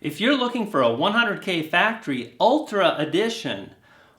If you're looking for a 100K Factory Ultra Edition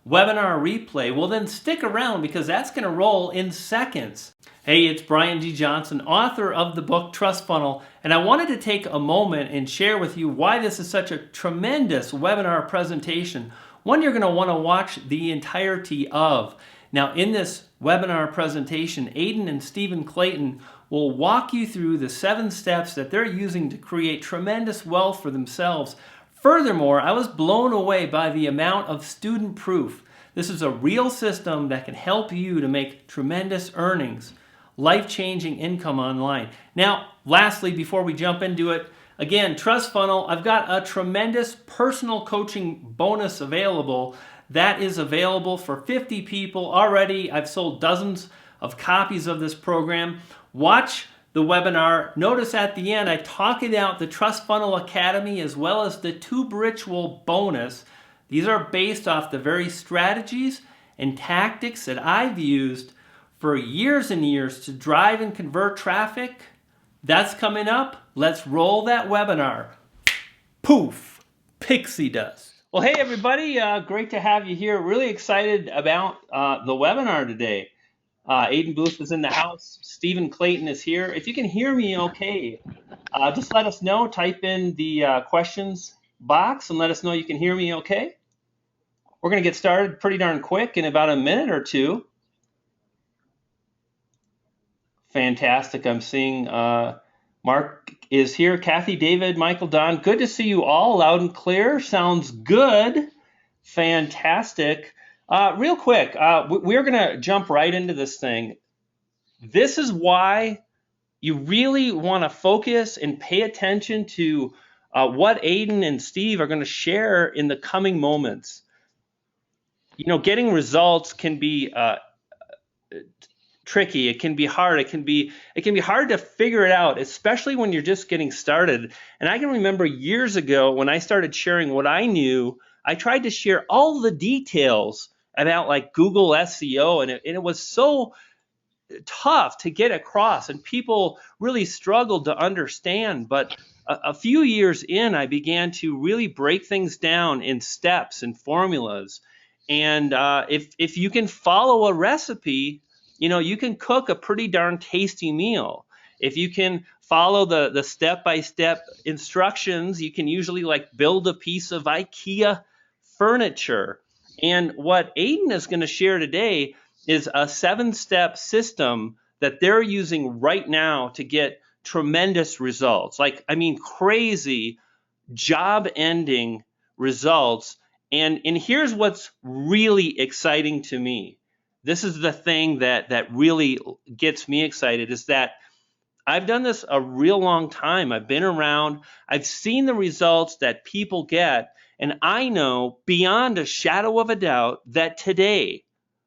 webinar replay, well then stick around because that's going to roll in seconds. Hey, it's Brian G. Johnson, author of the book Trust Funnel, and I wanted to take a moment and share with you why this is such a tremendous webinar presentation, one you're going to want to watch the entirety of. Now, in this webinar presentation, Aidan and Steven Clayton will walk you through the 7 steps that they're using to create tremendous wealth for themselves. Furthermore, I was blown away by the amount of student proof. This is a real system that can help you to make tremendous earnings, life-changing income online. Now, lastly, before we jump into it, again, Trust Funnel, I've got a tremendous personal coaching bonus available. That is available for 50 people already. I've sold dozens of copies of this program. Watch the webinar. Notice at the end I talk about the Trust Funnel Academy as well as the Tube Ritual bonus. These are based off the very strategies and tactics that I've used for years and years to drive and convert traffic. That's coming up. Let's roll that webinar. Poof! Pixie dust. Well, hey everybody, great to have you here. Really excited about the webinar today. Aidan Booth is in the house. Steven Clayton is here. If you can hear me okay, just let us know. Type in the questions box and let us know you can hear me okay. We're going to get started pretty darn quick in about a minute or two. Fantastic. I'm seeing Mark is here. Kathy, David, Michael, Don. Good to see you all loud and clear. Sounds good. Fantastic. Real quick, we're going to jump right into this thing. This is why you really want to focus and pay attention to what Aidan and Steve are going to share in the coming moments. You know, getting results can be tricky. It can be hard. It can be hard to figure it out, especially when you're just getting started. And I can remember years ago when I started sharing what I knew, I tried to share all the details about like Google SEO, and it was so tough to get across, and people really struggled to understand. But a few years in, I began to really break things down in steps and formulas. And if you can follow a recipe, you know, you can cook a pretty darn tasty meal. If you can follow the step-by-step instructions, you can usually like build a piece of IKEA furniture. And what Aidan is going to share today is a 7-step system that they're using right now to get tremendous results. Like, I mean, crazy job-ending results. And here's what's really exciting to me. This is the thing that really gets me excited, is that I've done this a real long time. I've been around. I've seen the results that people get. And I know beyond a shadow of a doubt that today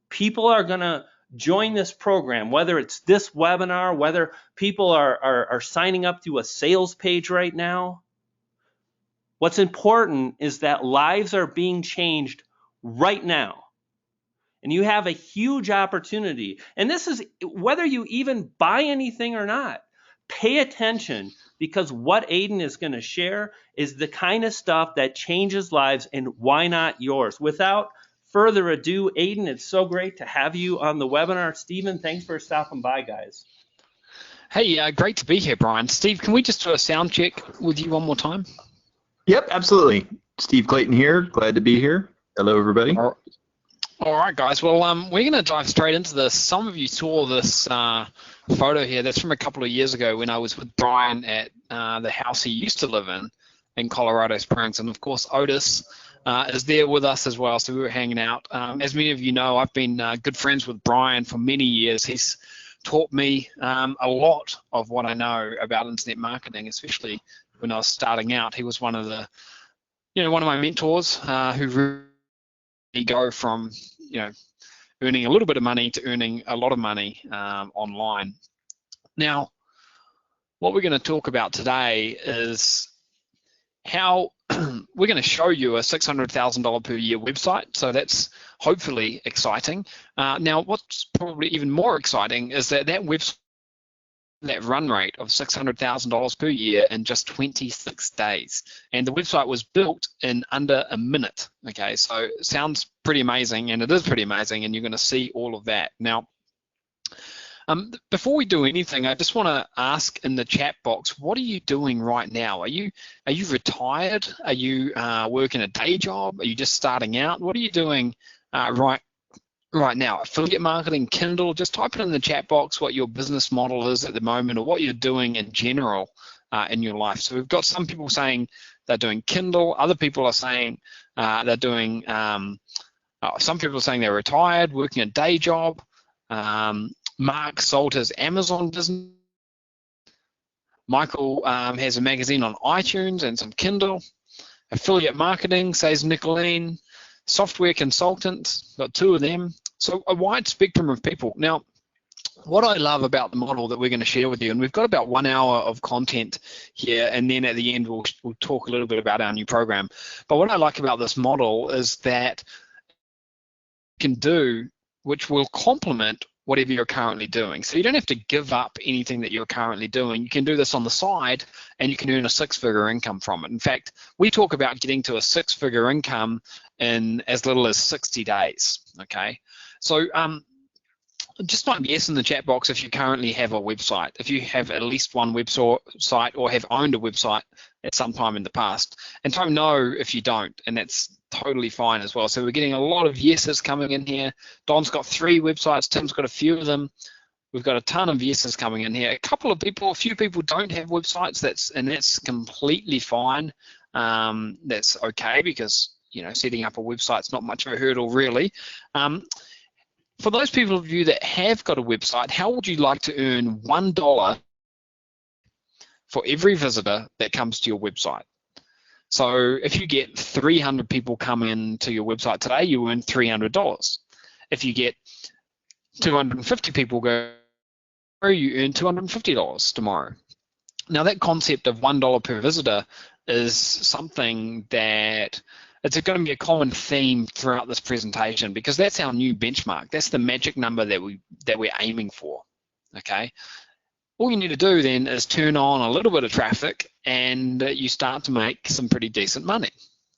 people are going to join this program, whether it's this webinar, whether people are signing up to a sales page right now. What's important is that lives are being changed right now. And you have a huge opportunity. And this is whether you even buy anything or not. Pay attention, because what Aidan is going to share is the kind of stuff that changes lives, and why not yours? Without further ado, Aidan, it's so great to have you on the webinar. Steven, thanks for stopping by, guys. Hey, great to be here, Brian. Steve, can we just do a sound check with you one more time? Yep, absolutely. Steve Clayton here. Glad to be here. Hello, everybody. All right, guys. Well, we're going to dive straight into this. Some of you saw this photo here. That's from a couple of years ago when I was with Brian at the house he used to live in Colorado Springs. And, of course, Otis is there with us as well, so we were hanging out. As many of you know, I've been good friends with Brian for many years. He's taught me a lot of what I know about internet marketing, especially when I was starting out. He was one of my mentors who really go from earning a little bit of money to earning a lot of money online. Now, what we're going to talk about today is how we're going to show you a $600,000 per year website. So that's hopefully exciting. Now, what's probably even more exciting is that website that run rate of $600,000 per year in just 26 days. And the website was built in under a minute. Okay, so it sounds pretty amazing, and it is pretty amazing, and you're going to see all of that. Now, before we do anything, I just want to ask in the chat box, what are you doing right now? Are you retired? Are you working a day job? Are you just starting out? What are you doing right now? Affiliate marketing, Kindle, just type it in the chat box what your business model is at the moment, or what you're doing in general in your life. So we've got some people saying they're doing Kindle, other people are saying they're doing, some people are saying they're retired, working a day job. Mark sold his Amazon business. Michael has a magazine on iTunes and some Kindle. Affiliate marketing, says Nicolene. Software consultants, got 2 of them. So a wide spectrum of people. Now, what I love about the model that we're going to share with you, and we've got about 1 hour of content here, and then at the end we'll talk a little bit about our new program. But what I like about this model is that you can do, which will complement whatever you're currently doing. So you don't have to give up anything that you're currently doing. You can do this on the side, and you can earn a 6-figure income from it. In fact, we talk about getting to a 6-figure income in as little as 60 days, okay? So just type yes in the chat box if you currently have a website, if you have at least one website or have owned a website at some time in the past, and type no if you don't, and that's totally fine as well. So we're getting a lot of yeses coming in here. Don's got 3 websites, Tim's got a few of them. We've got a ton of yeses coming in here. A few people don't have websites, that's completely fine. That's okay, because setting up a website's not much of a hurdle really. For those people of you that have got a website, how would you like to earn $1 for every visitor that comes to your website? So if you get 300 people come into your website today, you earn $300. If you get 250 people go, you earn $250 tomorrow. Now that concept of $1 per visitor is something that it's going to be a common theme throughout this presentation, because that's our new benchmark. That's the magic number that we're aiming for, okay? All you need to do then is turn on a little bit of traffic, and you start to make some pretty decent money.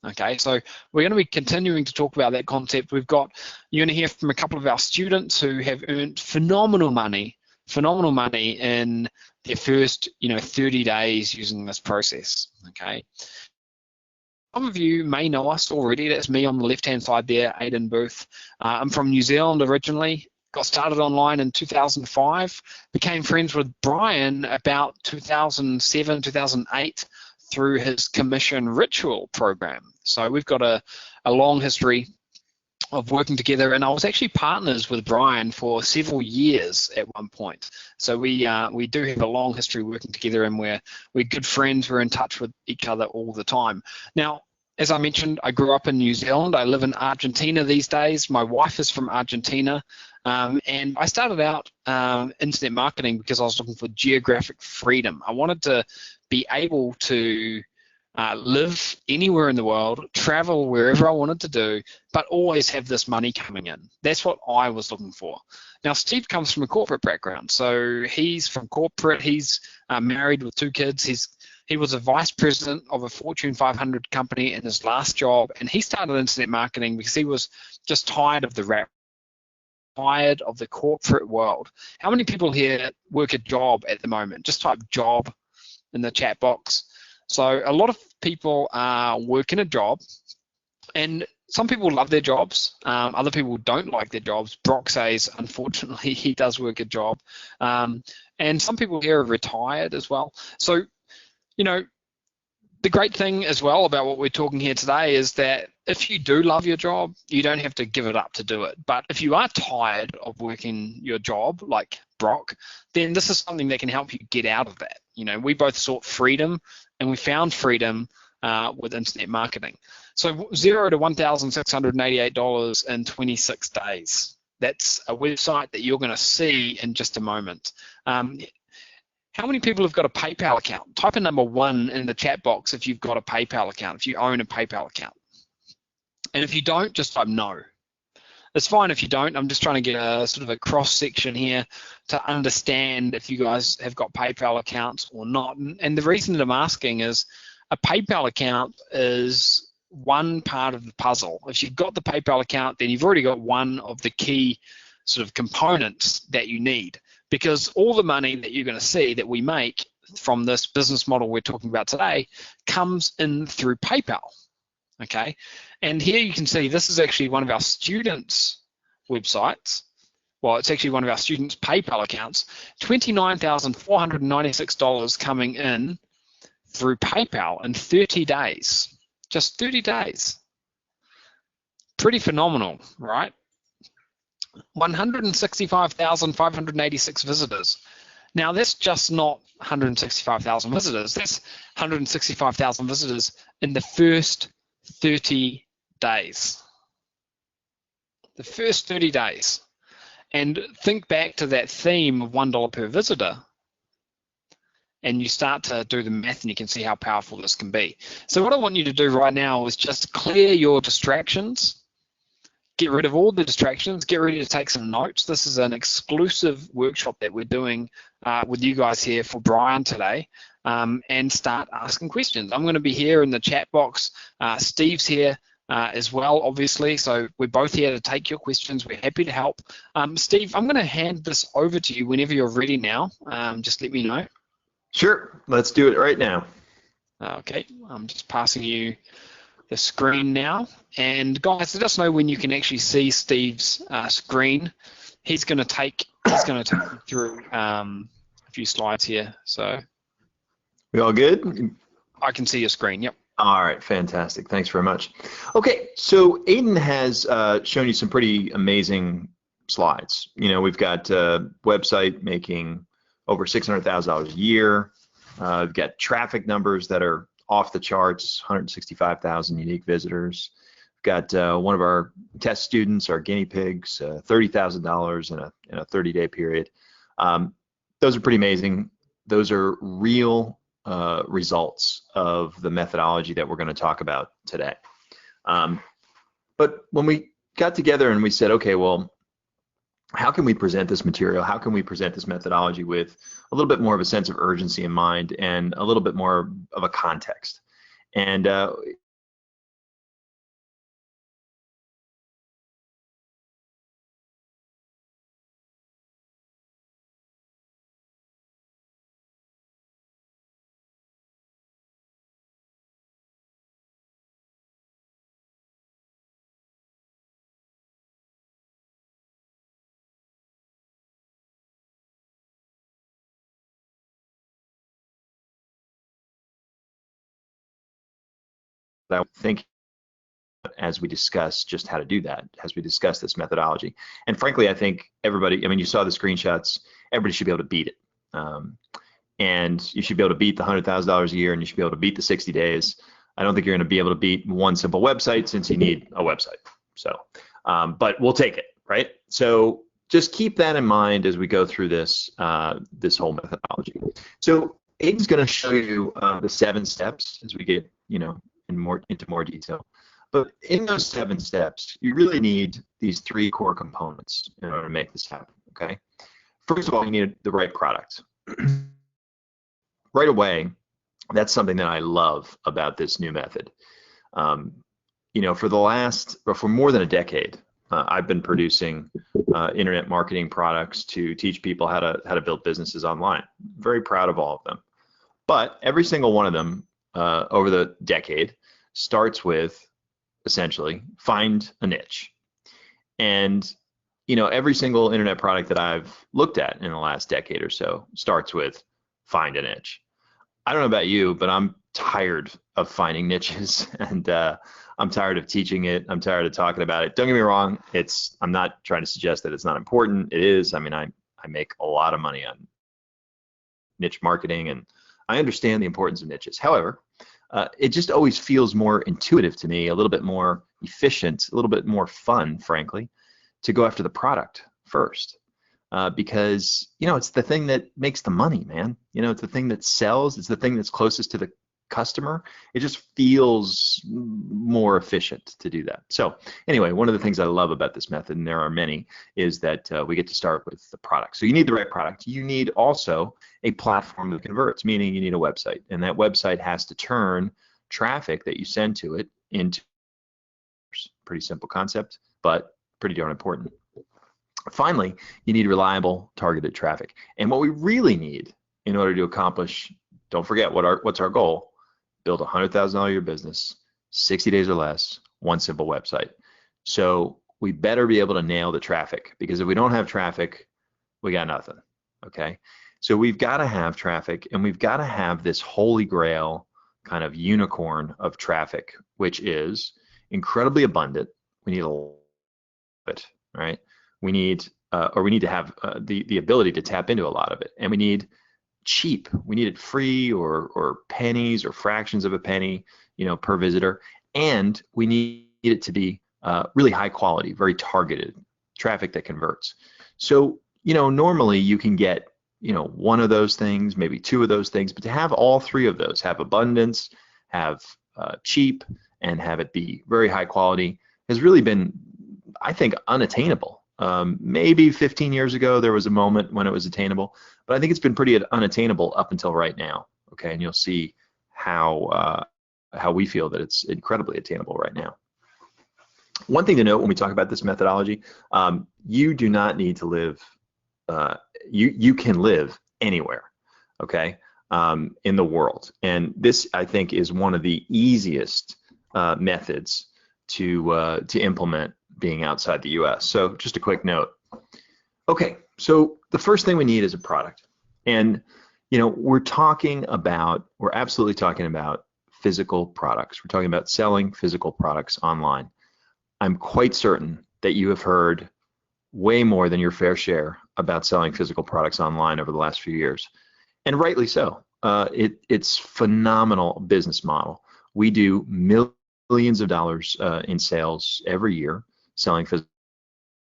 Okay, so we're going to be continuing to talk about that concept. You're going to hear from a couple of our students who have earned phenomenal money in their first 30 days using this process. Okay, some of you may know us already. That's me on the left-hand side there, Aidan Booth. I'm from New Zealand originally. Got started online in 2005. Became friends with Brian about 2007, 2008 through his commission ritual program. So we've got a long history of working together, and I was actually partners with Brian for several years at one point. So we do have a long history working together, and we're good friends. We're in touch with each other all the time. Now, as I mentioned, I grew up in New Zealand. I live in Argentina these days. My wife is from Argentina, and I started out internet marketing because I was looking for geographic freedom. I wanted to be able to live anywhere in the world, travel wherever I wanted to do, but always have this money coming in. That's what I was looking for. Now, Steve comes from a corporate background. So he's from corporate. He's married with 2 kids. He was a vice president of a Fortune 500 company in his last job, and he started internet marketing because he was just tired of the rat, tired of the corporate world. How many people here work a job at the moment? Just type job in the chat box. So a lot of people are working a job, and some people love their jobs. Other people don't like their jobs. Brock says, unfortunately, he does work a job. And some people here are retired as well. So, the great thing as well about what we're talking here today is that if you do love your job, you don't have to give it up to do it. But if you are tired of working your job, like Brock, then this is something that can help you get out of that. We both sought freedom, and we found freedom with internet marketing. So $0 to $1,688 in 26 days. That's a website that you're going to see in just a moment. How many people have got a PayPal account? Type in number 1 in the chat box if you've got a PayPal account, if you own a PayPal account. And if you don't, just type no. It's fine if you don't. I'm just trying to get a sort of a cross section here to understand if you guys have got PayPal accounts or not. And the reason that I'm asking is a PayPal account is one part of the puzzle. If you've got the PayPal account, then you've already got one of the key sort of components that you need, because all the money that you're going to see that we make from this business model we're talking about today comes in through PayPal. Okay, and here you can see this is actually one of our students' websites. Well, it's actually one of our students' PayPal accounts. $29,496 coming in through PayPal in 30 days. Just 30 days. Pretty phenomenal, right? 165,586 visitors. Now, that's just not 165,000 visitors. That's 165,000 visitors in the first 30 days. The first 30 days. And think back to that theme of $1 per visitor, and you start to do the math and you can see how powerful this can be. So what I want you to do right now is just clear your distractions. Get rid of all the distractions. Get ready to take some notes. This is an exclusive workshop that we're doing with you guys here for Brian today, and start asking questions. I'm going to be here in the chat box. Steve's here as well, obviously, so we're both here to take your questions. We're happy to help. Steve, I'm going to hand this over to you whenever you're ready now. Just let me know. Sure, let's do it right now. Okay, I'm just passing you the screen now. And guys, let us know when you can actually see Steve's screen. He's going to take you through a few slides here. So We all good? I can see your screen. Yep. All right, fantastic. Thanks very much. Okay, so Aidan has shown you some pretty amazing slides. You know, we've got a website making over $600,000 a year. We've got traffic numbers that are off the charts, 165,000 unique visitors. We've got one of our test students, our guinea pigs, $30,000 in a 30-day period. Those are pretty amazing. Those are real results of the methodology that we're going to talk about today. But when we got together and we said, okay, well, how can we present this material? How can we present this methodology with a little bit more of a sense of urgency in mind and a little bit more of a context? And I think as we discuss just how to do that, as we discuss this methodology. And frankly, I think everybody, I mean, you saw the screenshots, everybody should be able to beat it. And you should be able to beat the $100,000 a year, and you should be able to beat the 60 days. I don't think you're going to be able to beat one simple website, since you need a website. So, but we'll take it, right? So just keep that in mind as we go through this, this whole methodology. So Aidan's going to show you the 7 steps as we get, you know, into more detail. But in those 7 steps, you really need these 3 core components in order to make this happen, okay? First of all, you need the right product. Right away, that's something that I love about this new method. You know, for more than a decade, I've been producing internet marketing products to teach people how to build businesses online. Very proud of all of them. But every single one of them over the decade starts with, essentially, find a niche. And you know, every single internet product that I've looked at in the last decade or so starts with find a niche. I don't know about you, but I'm tired of finding niches, and I'm tired of teaching it. I'm tired of talking about it. Don't get me wrong, I'm not trying to suggest that it's not important. It is. I mean, I make a lot of money on niche marketing, and I understand the importance of niches. However, it just always feels more intuitive to me, a little bit more efficient, a little bit more fun, frankly, to go after the product first. Because, you know, it's the thing that makes the money, man. You know, it's the thing that sells. It's the thing that's closest to the customer, it just feels more efficient to do that. So anyway, one of the things I love about this method, and there are many, is that we get to start with the product. So you need the right product. You need also a platform that converts, meaning you need a website, and that website has to turn traffic that you send to it into pretty simple concept, but pretty darn important. Finally, you need reliable targeted traffic. And what we really need in order to accomplish, don't forget what's our goal, build a $100,000 a year business, 60 days or less, one simple website. So we better be able to nail the traffic, because if we don't have traffic, we got nothing, okay? So we've got to have traffic, and we've got to have this holy grail kind of unicorn of traffic, which is incredibly abundant. We need a lot of it, right? We need to have the ability to tap into a lot of it, and we need cheap. We need it free or pennies or fractions of a penny, per visitor, and we need it to be really high quality, very targeted traffic that converts. So normally you can get one of those things, maybe two of those things, but to have all three of those, have abundance, have cheap, and have it be very high quality, has really been, I think, unattainable. Maybe 15 years ago there was a moment when it was attainable, but I think it's been pretty unattainable up until right now. Okay, and you'll see how we feel that it's incredibly attainable right now. One thing to note when we talk about this methodology, you do not need to live. You can live anywhere, okay, in the world, and this, I think, is one of the easiest methods to implement being outside the US. So just a quick note. Okay, so the first thing we need is a product. And we're absolutely talking about physical products. We're talking about selling physical products online. I'm quite certain that you have heard way more than your fair share about selling physical products online over the last few years. And rightly so. It's phenomenal business model. We do millions of dollars in sales every year selling physical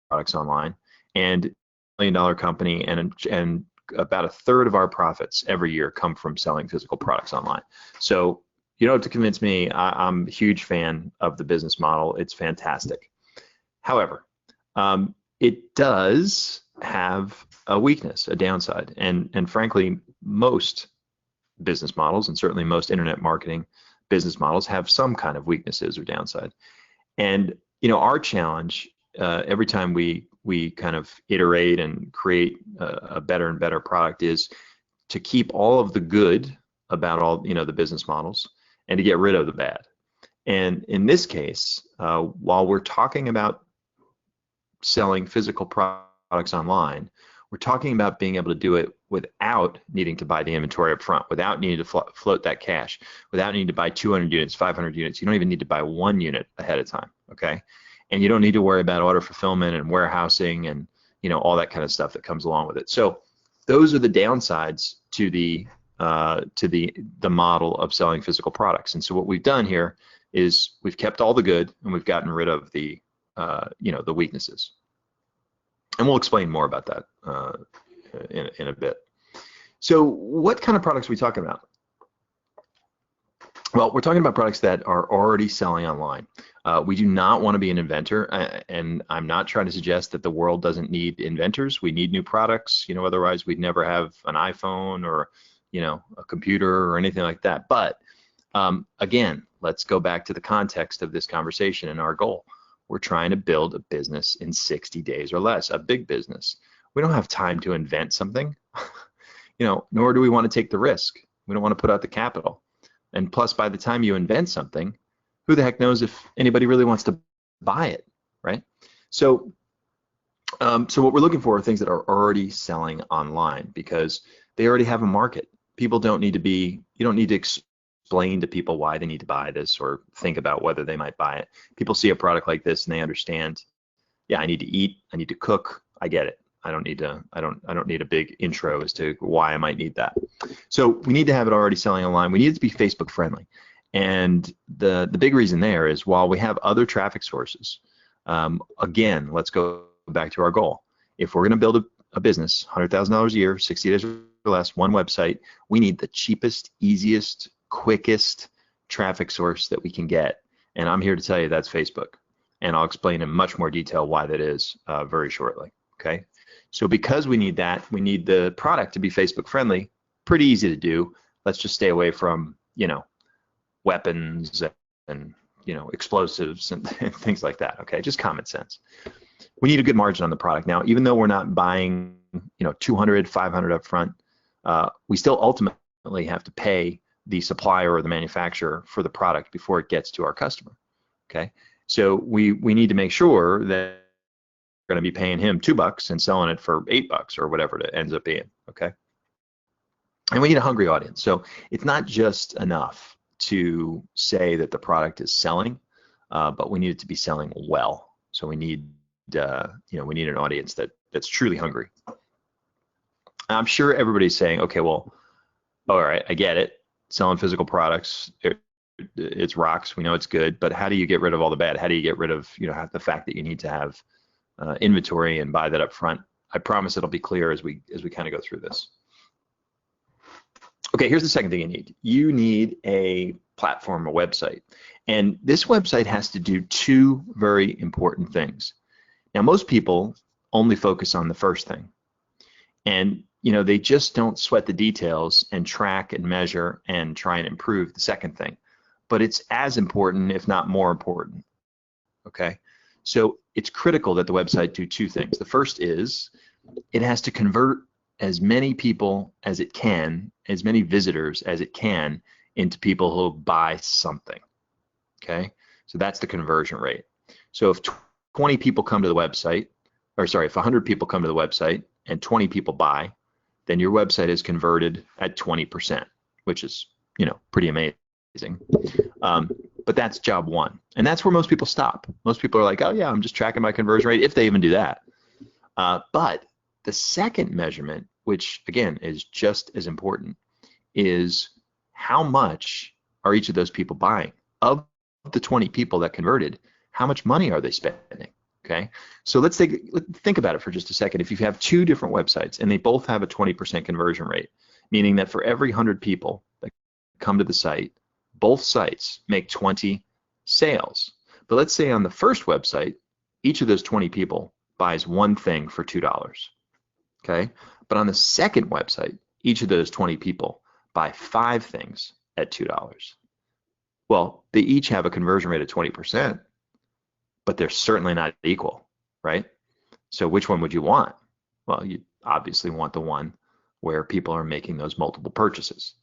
products online, and $1 million company, and about a third of our profits every year come from selling physical products online. So you don't have to convince me. I'm a huge fan of the business model. It's fantastic. However, it does have a weakness, a downside, and frankly, most business models, and certainly most internet marketing business models, have some kind of weaknesses or downside. And our challenge every time we kind of iterate and create a better and better product is to keep all of the good about all the business models and to get rid of the bad. And in this case, while we're talking about selling physical products online, we're talking about being able to do it without needing to buy the inventory up front, without needing to float that cash, without needing to buy 200 units, 500 units. You don't even need to buy one unit ahead of time, okay? And you don't need to worry about order fulfillment and warehousing and all that kind of stuff that comes along with it. So those are the downsides to the model of selling physical products. And so what we've done here is we've kept all the good and we've gotten rid of the the weaknesses. And we'll explain more about that in a bit. So what kind of products are we talking about? Well, we're talking about products that are already selling online. We do not want to be an inventor, and I'm not trying to suggest that the world doesn't need inventors. We need new products, otherwise we'd never have an iPhone or, a computer or anything like that. But again, let's go back to the context of this conversation and our goal. We're trying to build a business in 60 days or less, a big business. We don't have time to invent something, nor do we want to take the risk. We don't want to put out the capital. And plus, by the time you invent something, who the heck knows if anybody really wants to buy it, right? So what we're looking for are things that are already selling online because they already have a market. People don't need to you don't need to explain to people why they need to buy this or think about whether they might buy it. People see a product like this and they understand, yeah, I need to eat, I need to cook, I get it. I don't need a big intro as to why I might need that. So we need to have it already selling online. We need it to be Facebook friendly. And the big reason there is while we have other traffic sources, again, let's go back to our goal. If we're going to build a business, $100,000 a year, 60 days or less, one website, we need the cheapest, easiest, quickest traffic source that we can get. And I'm here to tell you that's Facebook. And I'll explain in much more detail why that is very shortly, okay? So because we need that, we need the product to be Facebook friendly. Pretty easy to do. Let's just stay away from, weapons and explosives and things like that, okay? Just common sense. We need a good margin on the product. Now, even though we're not buying, 200, 500 up front, we still ultimately have to pay the supplier or the manufacturer for the product before it gets to our customer, okay? So we need to make sure that we're going to be paying him $2 and selling it for $8 or whatever it ends up being, okay? And we need a hungry audience. So it's not just enough to say that the product is selling, but we need it to be selling well. So we need, we need an audience that's truly hungry. I'm sure everybody's saying, okay, well, all right, I get it. Selling physical products, it's rocks. We know it's good, but how do you get rid of all the bad? How do you get rid of, the fact that you need to have inventory and buy that up front? I promise it'll be clear as we kind of go through this. Okay, here's the second thing you need. You need a platform, a website. And this website has to do two very important things. Now, most people only focus on the first thing. And, they just don't sweat the details and track and measure and try and improve the second thing. But it's as important, if not more important, okay? So it's critical that the website do two things. The first is it has to convert as many people as it can, as many visitors as it can into people who buy something, okay? So that's the conversion rate. So if 20 people come to the website, if 100 people come to the website and 20 people buy, then your website is converted at 20%, which is, pretty amazing. But that's job one. And that's where most people stop. Most people are like, oh yeah, I'm just tracking my conversion rate, if they even do that. But the second measurement, which again is just as important, is how much are each of those people buying? Of the 20 people that converted, how much money are they spending? Okay, so let's think about it for just a second. If you have two different websites and they both have a 20% conversion rate, meaning that for every 100 people that come to the site, both sites make 20 sales. But let's say on the first website, each of those 20 people buys one thing for $2. Okay, but on the second website, each of those 20 people buy 5 things at $2. Well, they each have a conversion rate of 20%. But they're certainly not equal, right? So which one would you want? Well, you obviously want the one where people are making those multiple purchases.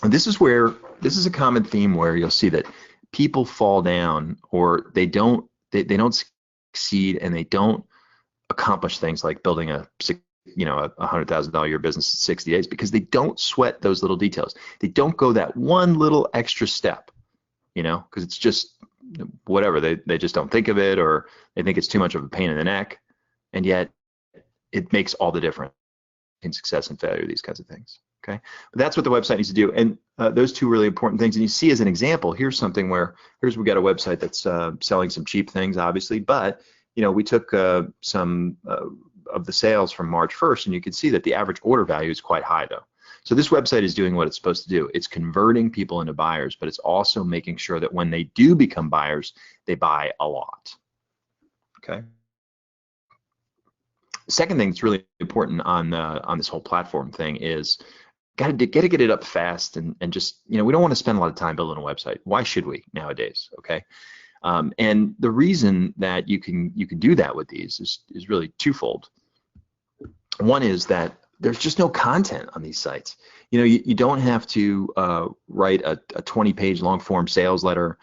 And this is a common theme where you'll see that people fall down, or they don't succeed, and they don't accomplish things like building a $100,000 a year business in 60 days because they don't sweat those little details. They don't go that one little extra step, because it's just whatever, they just don't think of it, or they think it's too much of a pain in the neck, and yet it makes all the difference in success and failure, these kinds of things, okay? But that's what the website needs to do, and those two really important things. And you see as an example, here's something where, we got a website that's selling some cheap things, obviously, but we took some of the sales from March 1st, and you can see that the average order value is quite high though. So this website is doing what it's supposed to do. It's converting people into buyers, but it's also making sure that when they do become buyers, they buy a lot. Okay. Second thing that's really important on this whole platform thing is got to get it up fast, and just we don't want to spend a lot of time building a website. Why should we nowadays? Okay. And the reason that you can do that with these is really twofold. One is that there's just no content on these sites. You don't have to write a 20-page long form sales letter.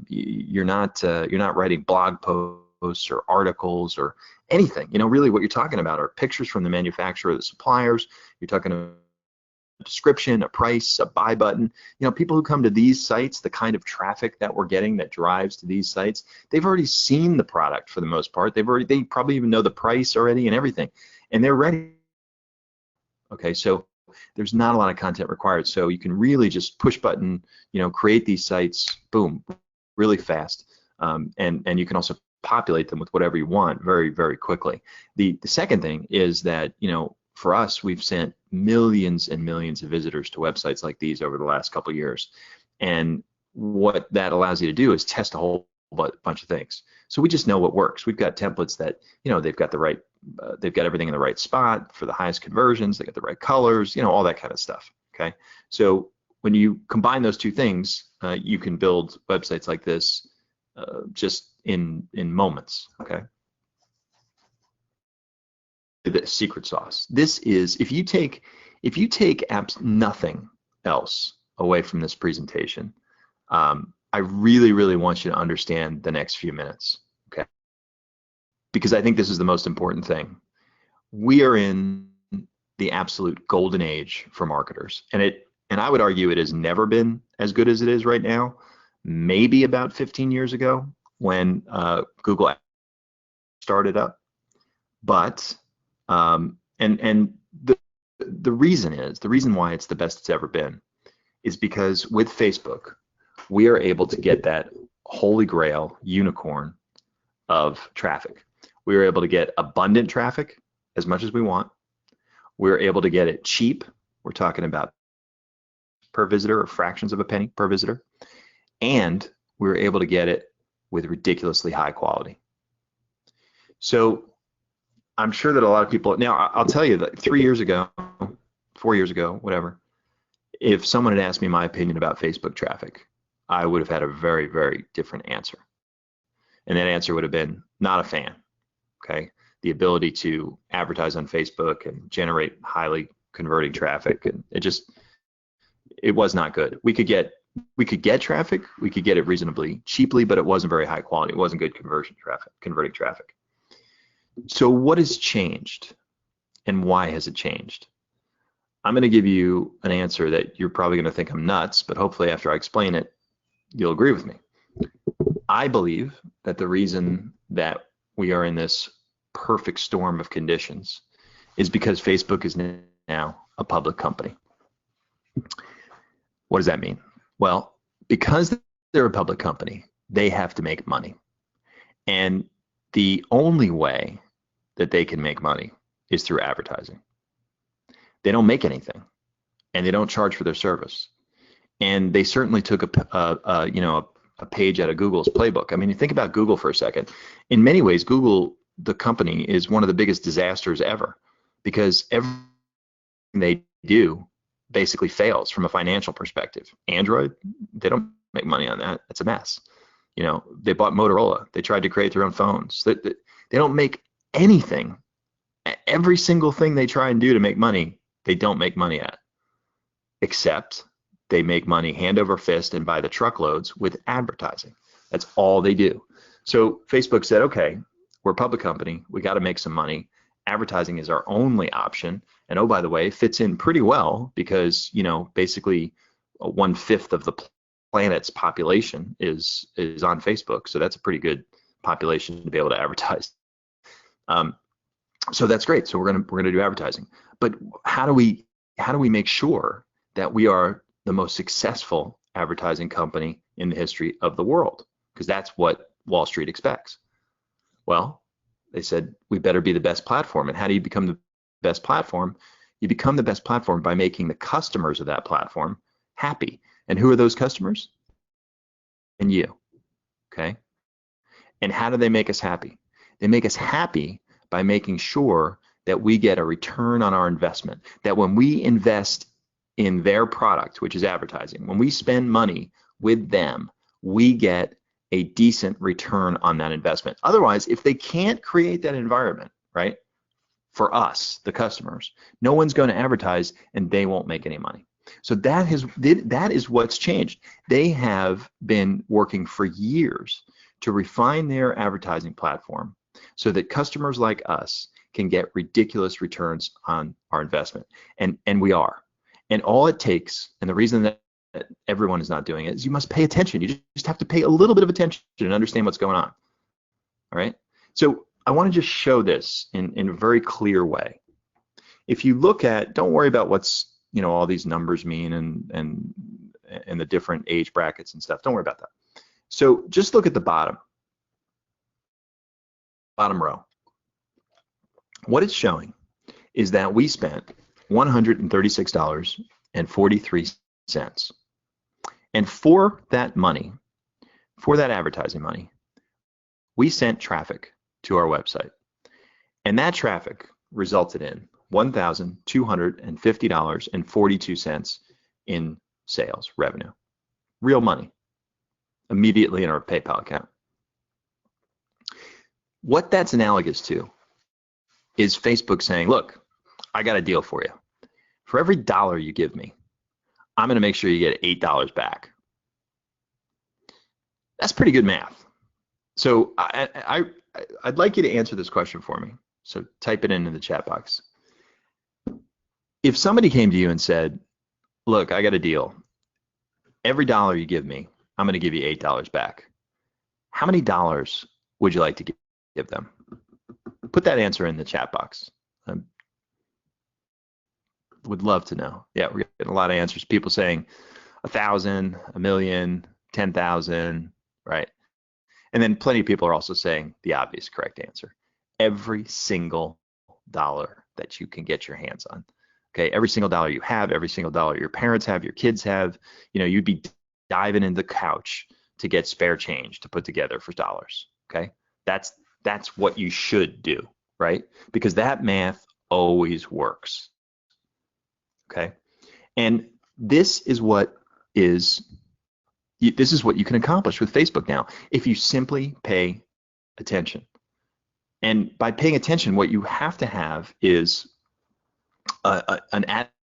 You're not writing blog posts or articles or anything. Really what you're talking about are pictures from the manufacturer, the suppliers. You're talking about a description, a price, a buy button. People who come to these sites, the kind of traffic that we're getting that drives to these sites, they've already seen the product for the most part. They probably even know the price already and everything, and they're ready. Okay, so there's not a lot of content required, so you can really just push button, create these sites, boom, really fast, and you can also populate them with whatever you want very, very quickly. The second thing is that, for us, we've sent millions and millions of visitors to websites like these over the last couple of years. And what that allows you to do is test a whole bunch of things. So we just know what works. We've got templates that, they've got the right, they've got everything in the right spot for the highest conversions. They got the right colors, all that kind of stuff. Okay. So when you combine those two things, you can build websites like this just in moments. Okay. The secret sauce. This is, if you take nothing else away from this presentation, I really, really want you to understand the next few minutes, okay? Because I think this is the most important thing. We are in the absolute golden age for marketers, and I would argue it has never been as good as it is right now. Maybe about 15 years ago when Google started up, but the reason why it's the best it's ever been is because with Facebook, we are able to get that holy grail unicorn of traffic. We are able to get abundant traffic as much as we want. We're able to get it cheap. We're talking about per visitor or fractions of a penny per visitor. And we're able to get it with ridiculously high quality. So I'm sure that a lot of people, now I'll tell you that 3 years ago, 4 years ago, whatever, if someone had asked me my opinion about Facebook traffic, I would have had a very, very different answer. And that answer would have been not a fan, okay? The ability to advertise on Facebook and generate highly converting traffic, and it was not good. We could get traffic, we could get it reasonably cheaply, but it wasn't very high quality. It wasn't good converting traffic. So what has changed and why has it changed? I'm going to give you an answer that you're probably going to think I'm nuts, but hopefully after I explain it, you'll agree with me. I believe that the reason that we are in this perfect storm of conditions is because Facebook is now a public company. What does that mean? Well, because they're a public company, they have to make money. And the only way that they can make money is through advertising. They don't make anything, and they don't charge for their service. And they certainly took a page out of Google's playbook. I mean, you think about Google for a second. In many ways, Google, the company, is one of the biggest disasters ever, because everything they do basically fails from a financial perspective. Android, they don't make money on that. It's a mess. They bought Motorola. They tried to create their own phones. They don't make anything. Every single thing they try and do to make money, they don't make money at, except they make money hand over fist and by the truckloads with advertising. That's all they do. So Facebook said, okay, we're a public company. We got to make some money. Advertising is our only option. And oh, by the way, it fits in pretty well because, basically 1/5 of the planet's population is on Facebook. So that's a pretty good population to be able to advertise. So that's great. So we're gonna do advertising. But how do we make sure that we are the most successful advertising company in the history of the world? Because that's what Wall Street expects. Well, they said we better be the best platform. And how do you become the best platform? You become the best platform by making the customers of that platform happy. And who are those customers? And you. Okay. And how do they make us happy? They make us happy by making sure that we get a return on our investment, that when we invest in their product, which is advertising, when we spend money with them, we get a decent return on that investment. Otherwise, if they can't create that environment, right, for us, the customers, no one's going to advertise and they won't make any money. So that is what's changed. They have been working for years to refine their advertising platform so that customers like us can get ridiculous returns on our investment. And we are. And all it takes, and the reason that everyone is not doing it, is you must pay attention. You just have to pay a little bit of attention and understand what's going on. All right? So I want to just show this in a very clear way. If you look at, don't worry about what's, all these numbers mean and the different age brackets and stuff. Don't worry about that. So just look at the bottom row. What it's showing is that we spent $136.43. And for that money, for that advertising money, we sent traffic to our website. And that traffic resulted in $1,250.42 in sales revenue. Real money, immediately in our PayPal account. What that's analogous to is Facebook saying, look, I got a deal for you. For every dollar you give me, I'm going to make sure you get $8 back. That's pretty good math. So I'd like you to answer this question for me. So type it into the chat box. If somebody came to you and said, look, I got a deal. Every dollar you give me, I'm going to give you $8 back. How many dollars would you like to give them? Put that answer in the chat box. I would love to know. Yeah, we're getting a lot of answers. People saying 1,000, 1,000,000, 10,000, right? And then plenty of people are also saying the obvious correct answer. Every single dollar that you can get your hands on. Okay, every single dollar you have, every single dollar your parents have, your kids have, you'd be diving into the couch to get spare change to put together for dollars. Okay, that's what you should do, right? Because that math always works. Okay, and this is what you can accomplish with Facebook now if you simply pay attention. And by paying attention, what you have to have is an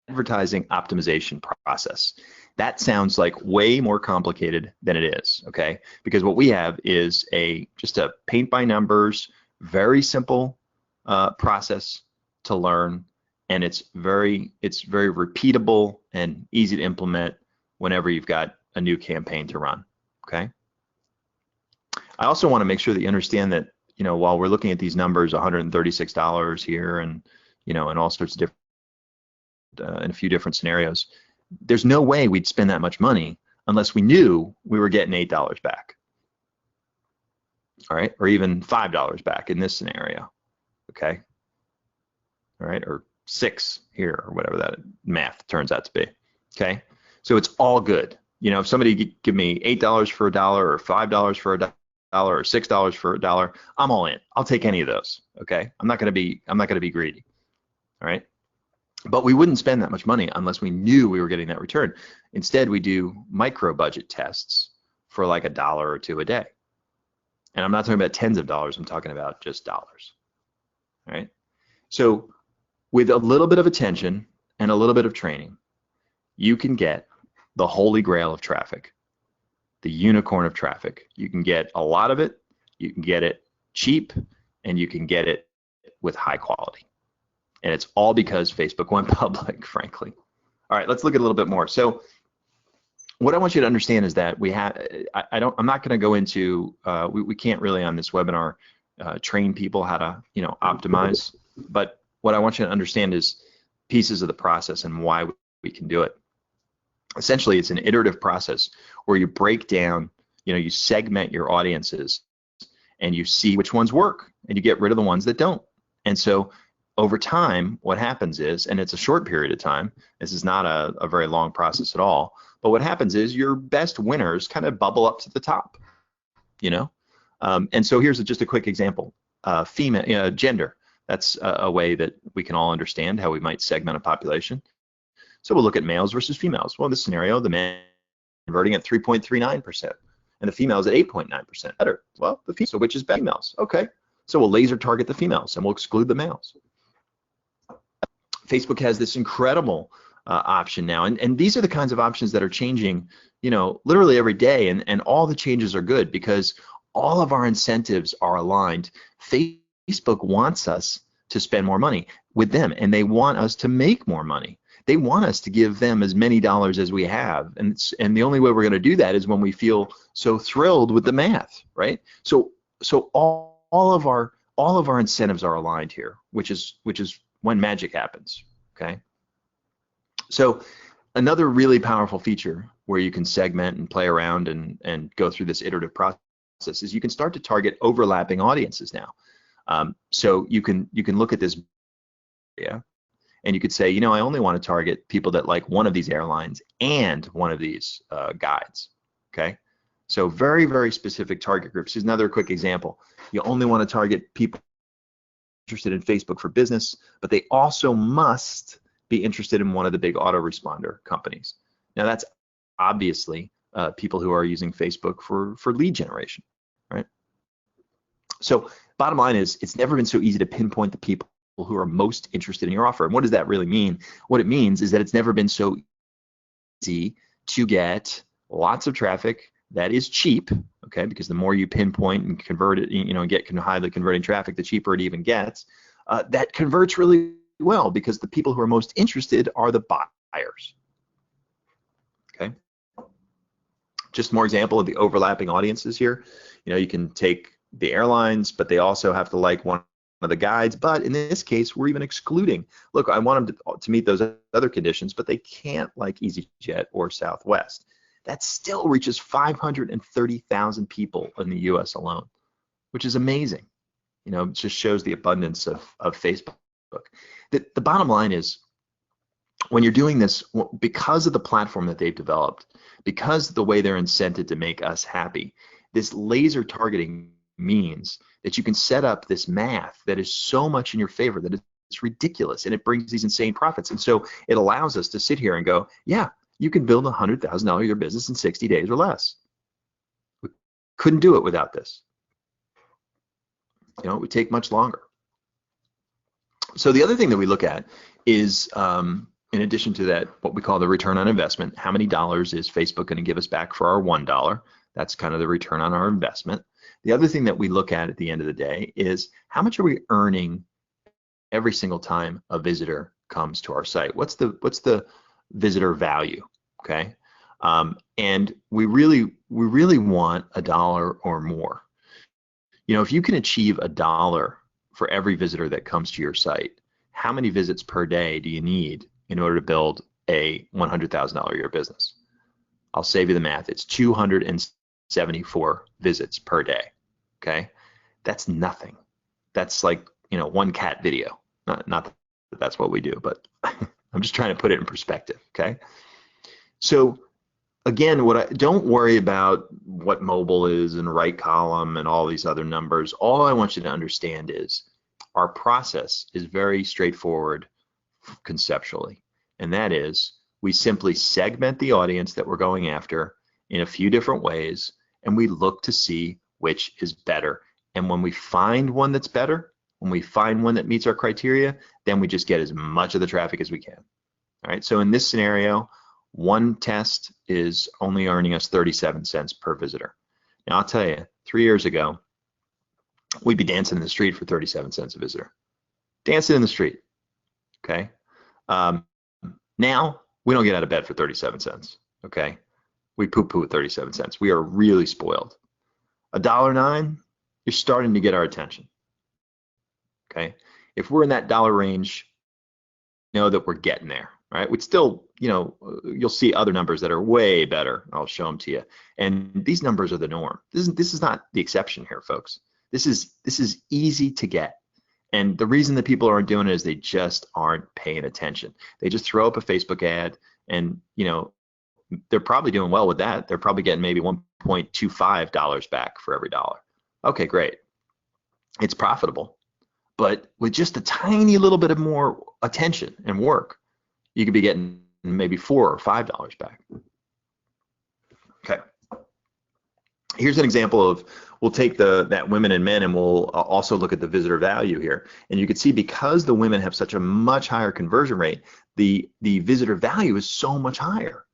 advertising optimization process. That sounds like way more complicated than it is, okay? Because what we have is just a paint by numbers, very simple process to learn, and it's very repeatable and easy to implement whenever you've got a new campaign to run, okay? I also want to make sure that you understand that, while we're looking at these numbers, $136 here and, and all sorts of different, in a few different scenarios, there's no way we'd spend that much money unless we knew we were getting $8 back. All right, or even $5 back in this scenario, okay? All right, or 6 here, or whatever that math turns out to be, okay? So it's all good. If somebody give me $8 for $1 or $5 for $1 or $6 for $1, I'm all in. I'll take any of those, okay? I'm not gonna be greedy, all right? But we wouldn't spend that much money unless we knew we were getting that return. Instead, we do micro budget tests for like $1 or $2 a day. And I'm not talking about tens of dollars, I'm talking about just dollars. All right. So with a little bit of attention and a little bit of training, you can get the holy grail of traffic, the unicorn of traffic. You can get a lot of it, you can get it cheap, and you can get it with high quality. And it's all because Facebook went public, frankly. All right, let's look at a little bit more. So what I want you to understand is that I'm not going to go into, we can't really on this webinar train people how to, optimize. But what I want you to understand is pieces of the process and why we can do it. Essentially, it's an iterative process where you break down, you segment your audiences and you see which ones work and you get rid of the ones that don't. And so over time, what happens is, and it's a short period of time, this is not a very long process at all, but what happens is your best winners kind of bubble up to the top, and so here's just a quick example. Female, gender, that's a way that we can all understand how we might segment a population. So we'll look at males versus females. Well, in this scenario, the men converting at 3.39%, and the females at 8.9% better. Well, so which is better? Females, okay. So we'll laser target the females and we'll exclude the males. Facebook has this incredible option now, and these are the kinds of options that are changing, literally every day, and all the changes are good because all of our incentives are aligned. Facebook wants us to spend more money with them, and they want us to make more money. They want us to give them as many dollars as we have, and the only way we're going to do that is when we feel so thrilled with the math, right? So all of our incentives are aligned here, which is when magic happens, okay? So another really powerful feature where you can segment and play around and go through this iterative process is you can start to target overlapping audiences now. So you can look at this area And you could say, I only want to target people that like one of these airlines and one of these guides, okay? So very, very specific target groups. Here's another quick example. You only want to target people interested in Facebook for business, but they also must be interested in one of the big autoresponder companies. Now that's obviously people who are using Facebook for lead generation, right? So bottom line is, it's never been so easy to pinpoint the people who are most interested in your offer. And what does that really mean? What it means is that it's never been so easy to get lots of traffic that is cheap, okay? Because the more you pinpoint and convert it, get highly converting traffic, the cheaper it even gets. That converts really well because the people who are most interested are the buyers, okay? Just more example of the overlapping audiences here. You can take the airlines, but they also have to like one of the guides. But in this case, we're even excluding, look, I want them to meet those other conditions, but they can't like EasyJet or Southwest. That still reaches 530,000 people in the US alone, which is amazing. It just shows the abundance of Facebook. The bottom line is, when you're doing this, because of the platform that they've developed, because of the way they're incented to make us happy, this laser targeting means that you can set up this math that is so much in your favor that it's ridiculous, and it brings these insane profits. And so it allows us to sit here and go, yeah, you can build a $100,000 a year business in 60 days or less. We couldn't do it without this. It would take much longer. So the other thing that we look at is, in addition to that, what we call the return on investment. How many dollars is Facebook going to give us back for our $1? That's kind of the return on our investment. The other thing that we look at the end of the day is, how much are we earning every single time a visitor comes to our site? What's the visitor value, okay? And we really want $1 or more. If you can achieve $1 for every visitor that comes to your site, how many visits per day do you need in order to build a $100,000 a year business? I'll save you the math. It's 274 visits per day, okay? That's nothing. That's like, one cat video. Not that that's what we do, but I'm just trying to put it in perspective, okay? So again, don't worry about what mobile is and right column and all these other numbers. All I want you to understand is our process is very straightforward conceptually, and that is, we simply segment the audience that we're going after in a few different ways, and we look to see which is better. And when we find one that's better, when we find one that meets our criteria, then we just get as much of the traffic as we can. All right, so in this scenario, one test is only earning us 37 cents per visitor. Now, I'll tell you, 3 years ago, we'd be dancing in the street for 37 cents a visitor. Dancing in the street, okay? Now, we don't get out of bed for 37 cents, okay? We poo-poo at 37 cents. We are really spoiled. $1.09, you're starting to get our attention, okay? If we're in that dollar range, know that we're getting there, right? We'd still, you'll see other numbers that are way better. I'll show them to you. And these numbers are the norm. This is not the exception here, folks. This is easy to get. And the reason that people aren't doing it is they just aren't paying attention. They just throw up a Facebook ad, and they're probably doing well with that. They're probably getting maybe $1.25 back for every dollar. Okay, great. It's profitable. But with just a tiny little bit of more attention and work, you could be getting maybe $4 or $5 back. Okay. Here's an example of, we'll take that women and men, and we'll also look at the visitor value here. And you can see, because the women have such a much higher conversion rate, the visitor value is so much higher,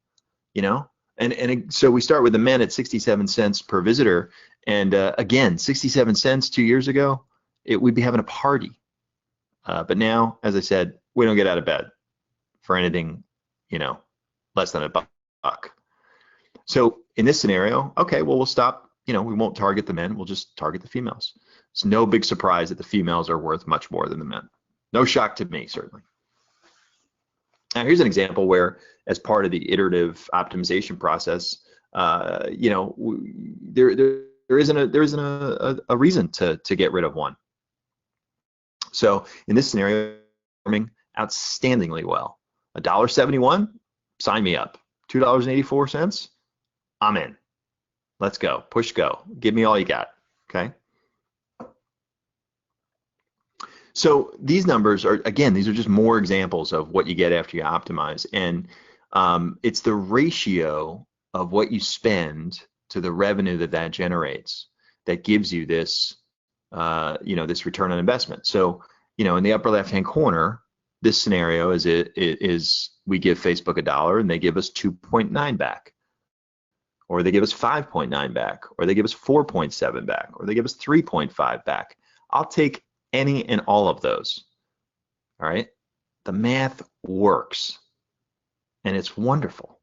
And so we start with the men at 67 cents per visitor. And again, 67 cents 2 years ago, we'd be having a party. But now, as I said, we don't get out of bed for anything, less than $1. So in this scenario, okay, well, we'll stop. We won't target the men. We'll just target the females. It's no big surprise that the females are worth much more than the men. No shock to me, certainly. Now, here's an example where, as part of the iterative optimization process, there isn't a reason to get rid of one. So in this scenario, outstandingly well. $1.71, sign me up. $2.84, I'm in. Let's go. Push go. Give me all you got. Okay. So these numbers are, again, these are just more examples of what you get after you optimize. And it's the ratio of what you spend to the revenue that generates that gives you this, this return on investment. So, in the upper left-hand corner, this scenario is we give Facebook $1 and they give us 2.9 back, or they give us 5.9 back, or they give us 4.7 back, or they give us 3.5 back. I'll take any and all of those. All right. The math works, and it's wonderful.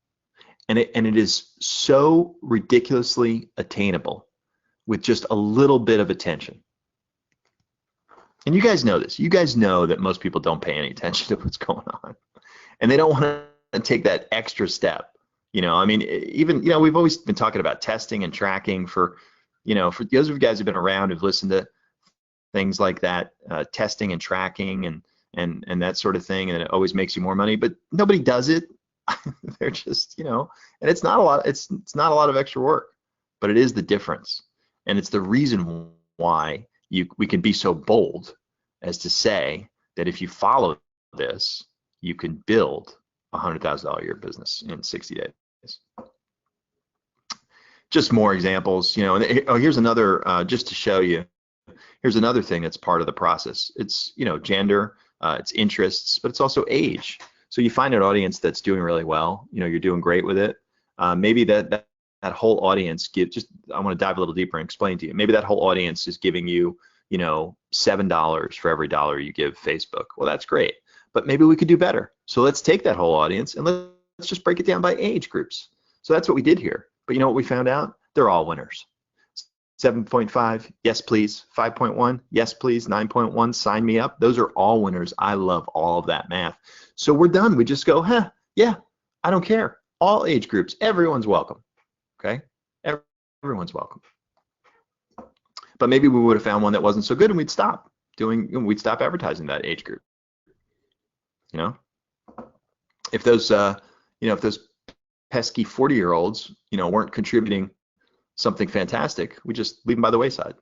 And it is so ridiculously attainable with just a little bit of attention. And you guys know this. You guys know that most people don't pay any attention to what's going on, and they don't want to take that extra step. I mean, even, we've always been talking about testing and tracking for those of you guys who've been around, who've listened to things like that, testing and tracking and that sort of thing, and it always makes you more money, but nobody does it. They're just, and it's not a lot. It's not a lot of extra work, but it is the difference, and it's the reason why we can be so bold as to say that if you follow this, you can build a $100,000 a year business in 60 days. Just more examples, here's another, just to show you. Here's another thing that's part of the process. It's, gender, it's interests, but it's also age. So you find an audience that's doing really well, you're doing great with it. Maybe that whole audience I want to dive a little deeper and explain to you. Maybe that whole audience is giving you, $7 for every dollar you give Facebook. Well, that's great, but maybe we could do better. So let's take that whole audience and let's just break it down by age groups. So that's what we did here. But you know what we found out? They're all winners. 7.5, yes please. 5.1, yes please. 9.1, sign me up. Those are all winners. I love all of that math. So we're done. We just go, yeah, I don't care. All age groups, everyone's welcome. Okay, everyone's welcome. But maybe we would have found one that wasn't so good, and we'd stop advertising that age group. If those pesky 40-year-olds, weren't contributing something fantastic, we just leave them by the wayside.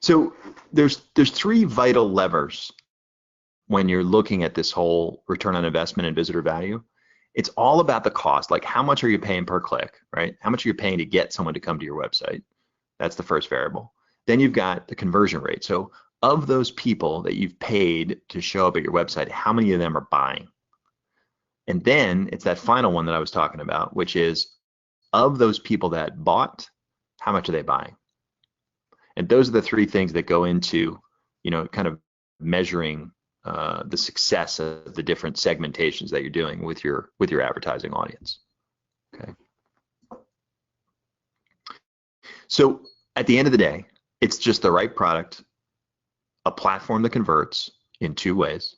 So there's three vital levers when you're looking at this whole return on investment and visitor value. It's all about the cost, like how much are you paying per click, right? How much are you paying to get someone to come to your website? That's the first variable. Then you've got the conversion rate. So of those people that you've paid to show up at your website, how many of them are buying? And then it's that final one that I was talking about, which is of those people that bought, how much are they buying? And those are the three things that go into, kind of measuring the success of the different segmentations that you're doing with your advertising audience. Okay. So at the end of the day, it's just the right product, a platform that converts in two ways,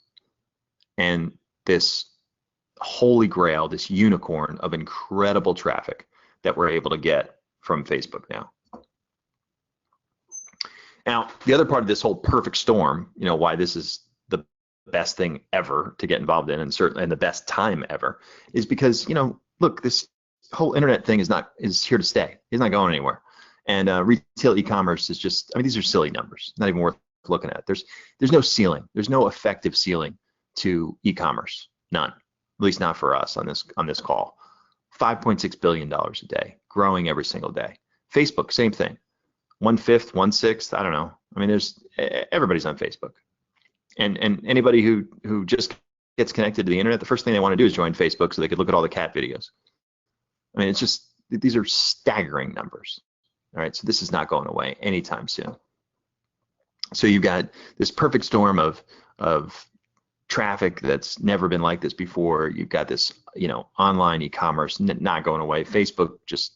and this holy grail, this unicorn of incredible traffic that we're able to get from Facebook now. Now, the other part of this whole perfect storm, why this is the best thing ever to get involved in, and certainly the best time ever, is because, look, this whole internet thing is here to stay. It's not going anywhere. And retail e-commerce is just, these are silly numbers, not even worth looking at. There's no ceiling. There's no effective ceiling to e-commerce. None. At least not for us on this call. $5.6 billion a day, growing every single day. Facebook, same thing. 1/5, 1/6, I don't know. Everybody's on Facebook. And anybody who just gets connected to the internet, the first thing they want to do is join Facebook so they could look at all the cat videos. It's just, these are staggering numbers. All right, so this is not going away anytime soon. So you've got this perfect storm of traffic that's never been like this before. You've got this, online e-commerce not going away. Facebook just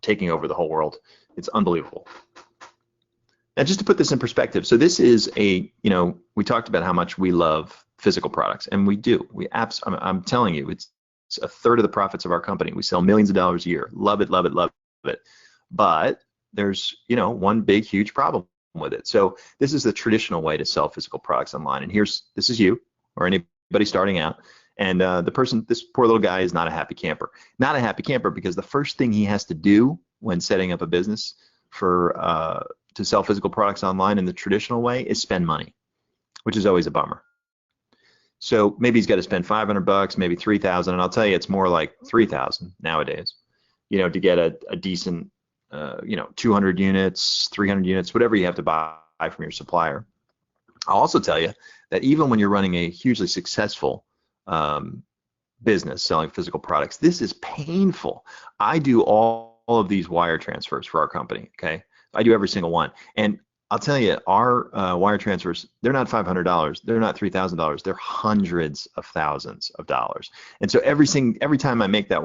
taking over the whole world. It's unbelievable. Now, just to put this in perspective, so this is we talked about how much we love physical products, and we do. I'm telling you, it's a third of the profits of our company. We sell millions of dollars a year. Love it, love it, love it. But there's, one big, huge problem with it. So this is the traditional way to sell physical products online. And this is you or anybody starting out. And this poor little guy is not a happy camper. Not a happy camper because the first thing he has to do when setting up a business to sell physical products online in the traditional way is spend money, which is always a bummer. So maybe he's got to spend $500, maybe $3,000, and I'll tell you, it's more like $3,000 nowadays, to get a decent, 200 units, 300 units, whatever you have to buy from your supplier. I'll also tell you that even when you're running a hugely successful business selling physical products, this is painful. I do all of these wire transfers for our company, okay? I do every single one. And I'll tell you, our wire transfers, they're not $500, they're not $3,000, they're hundreds of thousands of dollars. And so every time I make that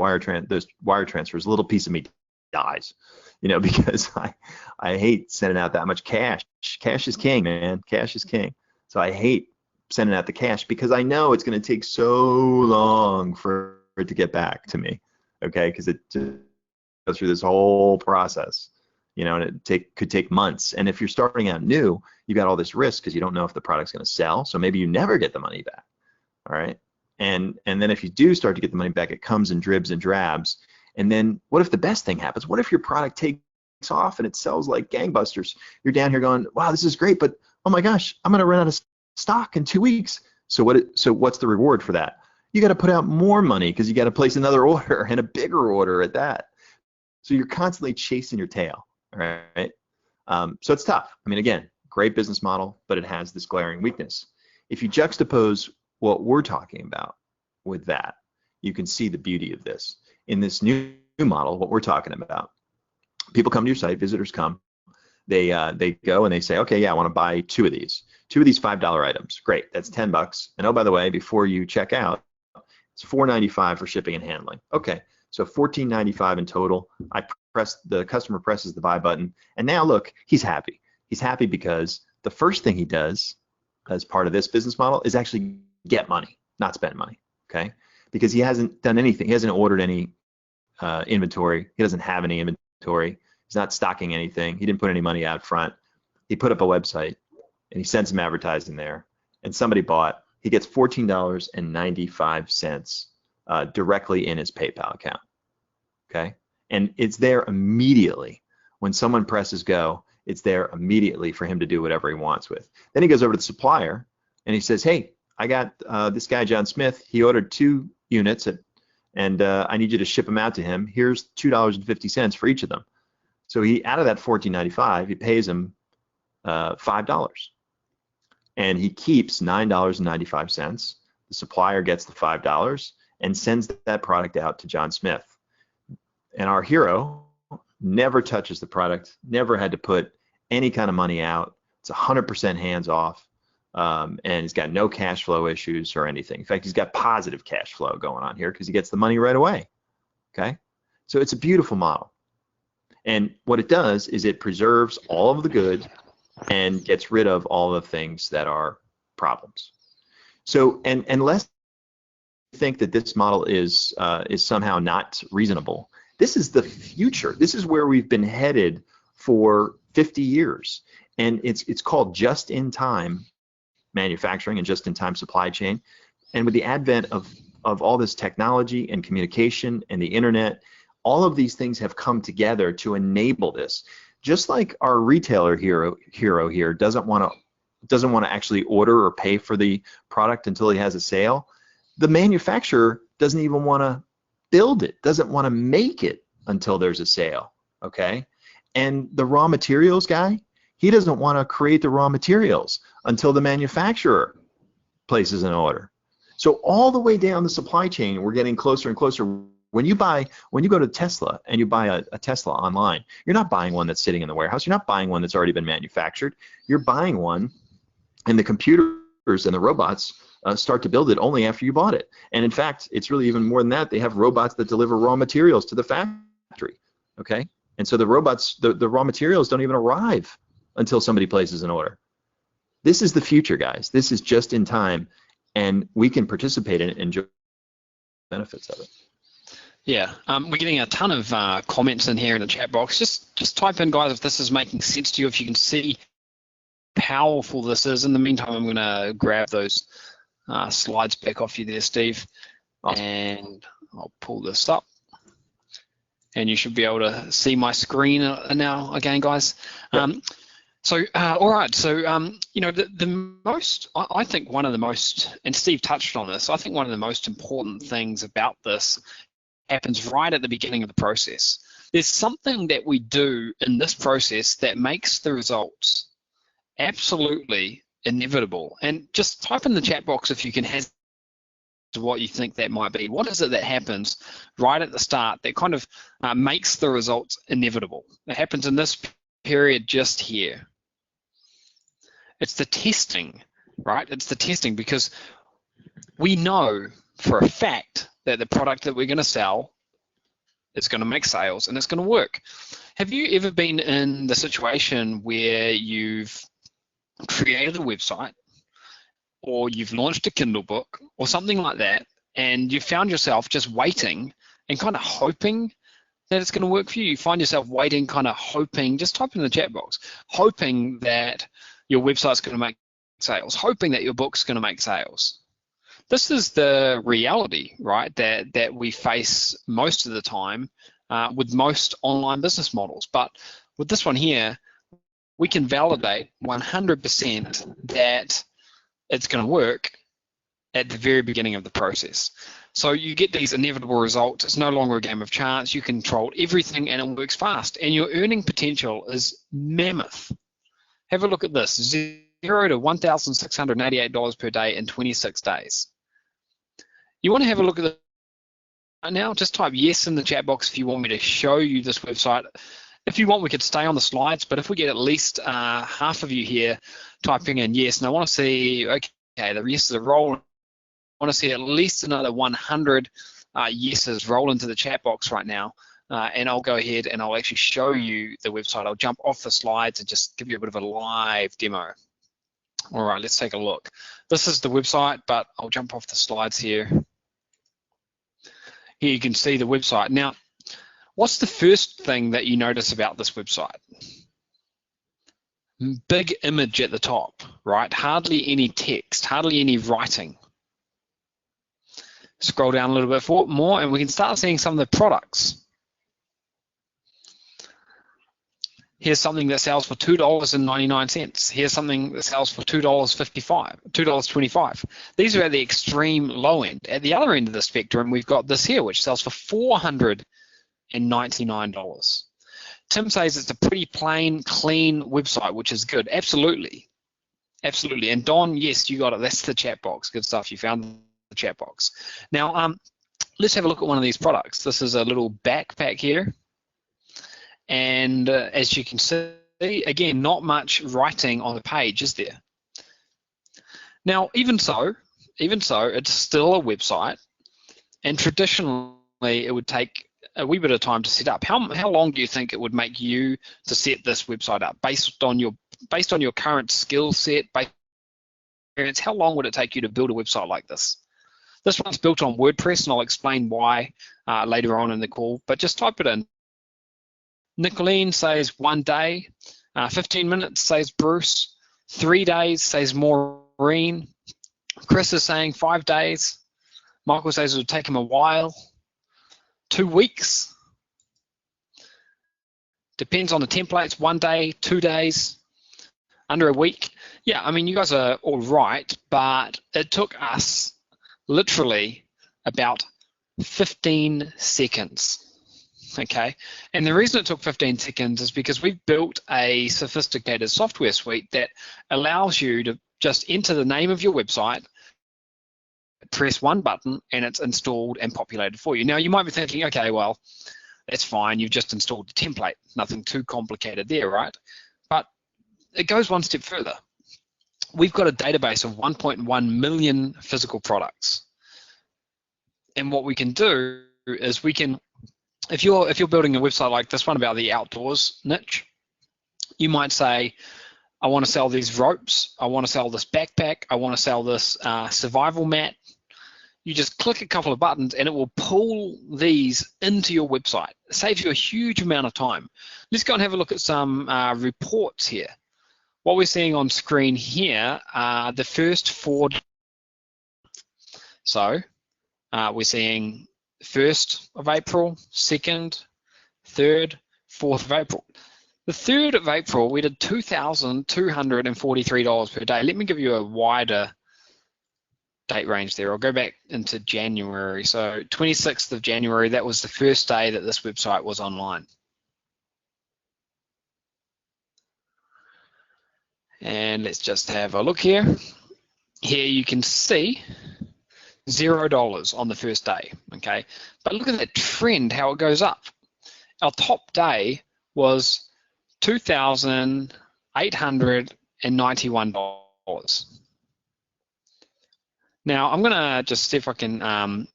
those wire transfers, a little piece of me dies, because I hate sending out that much cash. Cash is king, man. Cash is king. So I hate sending out the cash because I know it's going to take so long for it to get back to me, okay? Because it just goes through this whole process. And it could take months. And if you're starting out new, you got all this risk because you don't know if the product's going to sell. So maybe you never get the money back. All right. And then if you do start to get the money back, it comes in dribs and drabs. And then what if the best thing happens? What if your product takes off and it sells like gangbusters? You're down here going, wow, this is great, but oh my gosh, I'm going to run out of stock in 2 weeks. So what's the reward for that? You got to put out more money because you got to place another order and a bigger order at that. So you're constantly chasing your tail. All right. So it's tough. I mean, again, great business model, but it has this glaring weakness. If you juxtapose what we're talking about with that, you can see the beauty of this. In this new model, what we're talking about, people come to your site, visitors come, they go and they say, okay, yeah, I want to buy two of these $5 items. Great, that's $10. And oh, by the way, before you check out, it's $4.95 for shipping and handling. Okay, so $14.95 in total. The customer presses the buy button, and now look, he's happy. He's happy because the first thing he does as part of this business model is actually get money, not spend money, okay? Because he hasn't done anything. He hasn't ordered any inventory. He doesn't have any inventory. He's not stocking anything. He didn't put any money out front. He put up a website, and he sent some advertising there, and somebody bought. He gets $14.95 directly in his PayPal account, okay? And it's there immediately. When someone presses go, it's there immediately for him to do whatever he wants with. Then he goes over to the supplier and he says, hey, I got this guy, John Smith. He ordered 2 units and I need you to ship them out to him. Here's $2.50 for each of them. So out of that $14.95, he pays him $5. And he keeps $9.95. The supplier gets the $5 and sends that product out to John Smith. And our hero never touches the product, never had to put any kind of money out. It's 100% hands off, and he's got no cash flow issues or anything. In fact, he's got positive cash flow going on here because he gets the money right away, okay? So it's a beautiful model. And what it does is it preserves all of the good and gets rid of all the things that are problems. So, and unless you think that this model is somehow not reasonable, this is the future. This is where we've been headed for 50 years. And it's called just-in-time manufacturing and just-in-time supply chain. And with the advent of all this technology and communication and the internet, all of these things have come together to enable this. Just like our retailer hero here doesn't want to actually order or pay for the product until he has a sale, the manufacturer doesn't even want to build it, doesn't want to make it until there's a sale, okay? And the raw materials guy, he doesn't want to create the raw materials until the manufacturer places an order. So all the way down the supply chain, we're getting closer and closer. When you go to Tesla and you buy a Tesla online, you're not buying one that's sitting in the warehouse. You're not buying one that's already been manufactured. You're buying one, and the computers and the robots start to build it only after you bought it. And in fact, it's really even more than that. They have robots that deliver raw materials to the factory, okay? And so the robots, the raw materials don't even arrive until somebody places an order. This is the future, guys. This is just in time, and we can participate in it and enjoy the benefits of it. Yeah, we're getting a ton of comments in here in the chat box. Just type in, guys, if this is making sense to you, if you can see powerful this is. In the meantime, I'm going to grab those slides back off you there, Steve. Awesome. And I'll pull this up. And you should be able to see my screen now again, guys. Yep. All right, so, I think one of the most, and Steve touched on this, I think one of the most important things about this happens right at the beginning of the process. There's something that we do in this process that makes the results absolutely inevitable. And just type in the chat box if you can hazard what you think that might be. What is it that happens right at the start that kind of makes the results inevitable? It happens in this period just here. It's the testing, right? It's the testing, because we know for a fact that the product that we're going to sell is going to make sales and it's going to work. Have you ever been in the situation where you've created a website, or you've launched a Kindle book or something like that, and you found yourself just waiting and kind of hoping that it's going to work for you? You find yourself waiting, kind of hoping, just type in the chat box, hoping that your website's going to make sales, hoping that your book's going to make sales. This is the reality, right, that we face most of the time with most online business models. But with this one here, we can validate 100% that it's going to work at the very beginning of the process. So you get these inevitable results. It's no longer a game of chance. You control everything and it works fast. And your earning potential is mammoth. Have a look at this, $0 to $1,688 per day in 26 days. You want to have a look at it right now? Just type yes in the chat box if you want me to show you this website. If you want, we could stay on the slides, but if we get at least half of you here typing in yes, and I want to see, okay, the yeses are rolling. I want to see at least another 100 yeses roll into the chat box right now, and I'll go ahead and I'll actually show you the website. I'll jump off the slides and just give you a bit of a live demo. All right, let's take a look. This is the website, but I'll jump off the slides here. Here you can see the website. Now, what's the first thing that you notice about this website? Big image at the top, right? Hardly any text, hardly any writing. Scroll down a little bit more and we can start seeing some of the products. Here's something that sells for $2.99. Here's something that sells for $2.25. These are at the extreme low end. At the other end of the spectrum, we've got this here, which sells for $499. Tim says it's a pretty plain, clean website, which is good. Absolutely. Absolutely. And Don, yes, you got it. That's the chat box. Good stuff. You found the chat box. Now, let's have a look at one of these products. This is a little backpack here. And as you can see, again, not much writing on the page, is there? Now, even so, it's still a website. And traditionally, it would take a wee bit of time to set up. How long do you think it would make you to set this website up based on your current skill set, experience? How long would it take you to build a website like this? This one's built on WordPress, and I'll explain why later on in the call. But just type it in. Nicolene says 1 day. 15 minutes says Bruce. 3 days says Maureen. Chris is saying 5 days. Michael says it would take him a while. 2 weeks. Depends on the templates. 1 day, 2 days, under a week. Yeah, I mean, you guys are all right, but it took us literally about 15 seconds. Okay, and the reason it took 15 seconds is because we've built a sophisticated software suite that allows you to just enter the name of your website, press one button, and it's installed and populated for you. Now, you might be thinking, okay, well, that's fine. You've just installed the template. Nothing too complicated there, right? But it goes one step further. We've got a database of 1.1 million physical products. And what we can do is we can, if you're building a website like this one about the outdoors niche, you might say, I want to sell these ropes, I want to sell this backpack, I want to sell this survival mat. You just click a couple of buttons and it will pull these into your website. It saves you a huge amount of time. Let's go and have a look at some reports here. what we're seeing on screen here are the first 4. So we're seeing 1st of April, 2nd, 3rd, 4th of April. The 3rd of April, we did $2,243 per day. Let me give you a wider date range there. I'll go back into January. So 26th of January, that was the first day that this website was online. And let's just have a look here. Here you can see $0 on the first day, okay? But look at that trend, how it goes up. Our top day was $2,891. Now, I'm gonna just see if I can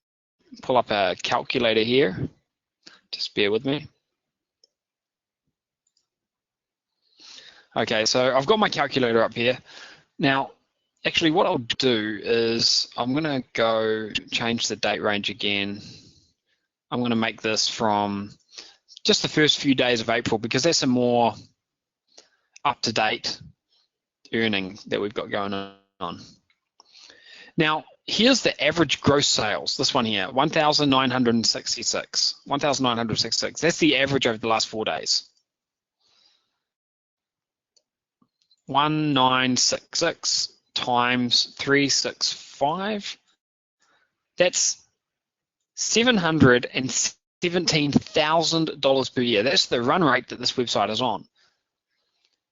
pull up a calculator here. Just bear with me. Okay, so I've got my calculator up here. Now, actually what I'll do is I'm gonna go change the date range again. I'm gonna make this from just the first few days of April because that's a more up-to-date earning that we've got going on. Now, here's the average gross sales, this one here, 1,966. 1,966, that's the average over the last 4 days. 1,966 times 365, that's $717,000 per year. That's the run rate that this website is on.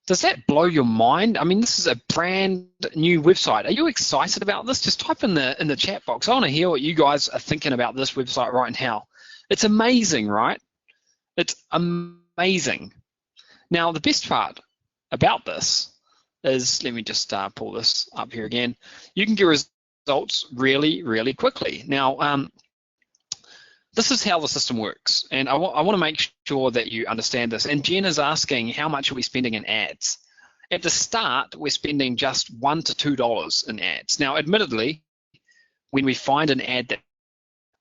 Does that blow your mind? I mean, this is a brand new website. Are you excited about this? Just type in the chat box. I want to hear what you guys are thinking about this website right now. It's amazing, right? It's amazing. Now, the best part about this is, let me just pull this up here again. You can get results really, really quickly. Now, this is how the system works, and I want to make sure that you understand this. And Jen is asking, how much are we spending in ads? At the start, we're spending just $1 to $2 in ads. Now, admittedly, when we find an ad that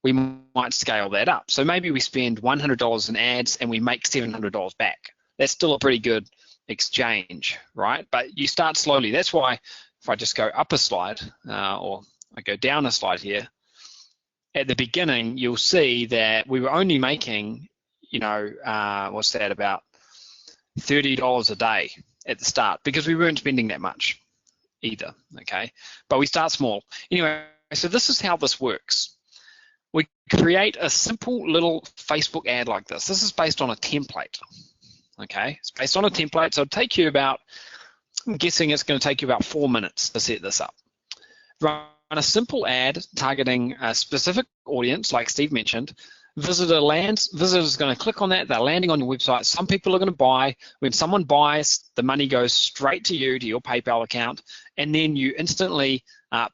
we might scale that up. So maybe we spend $100 in ads and we make $700 back. That's still a pretty good exchange, right? But you start slowly. That's why if I just go up a slide or I go down a slide here, at the beginning, you'll see that we were only making, you know, what's that, about $30 a day at the start because we weren't spending that much either, okay? But we start small. Anyway, so this is how this works. We create a simple little Facebook ad like this. This is based on a template, okay? It's based on a template, so it'll take you about, I'm guessing it's going to take you about 4 minutes to set this up. Run a simple ad targeting a specific audience, like Steve mentioned. Visitor is going to click on that. They're landing on your website. Some people are going to buy. When someone buys, the money goes straight to you, to your PayPal account, and then you instantly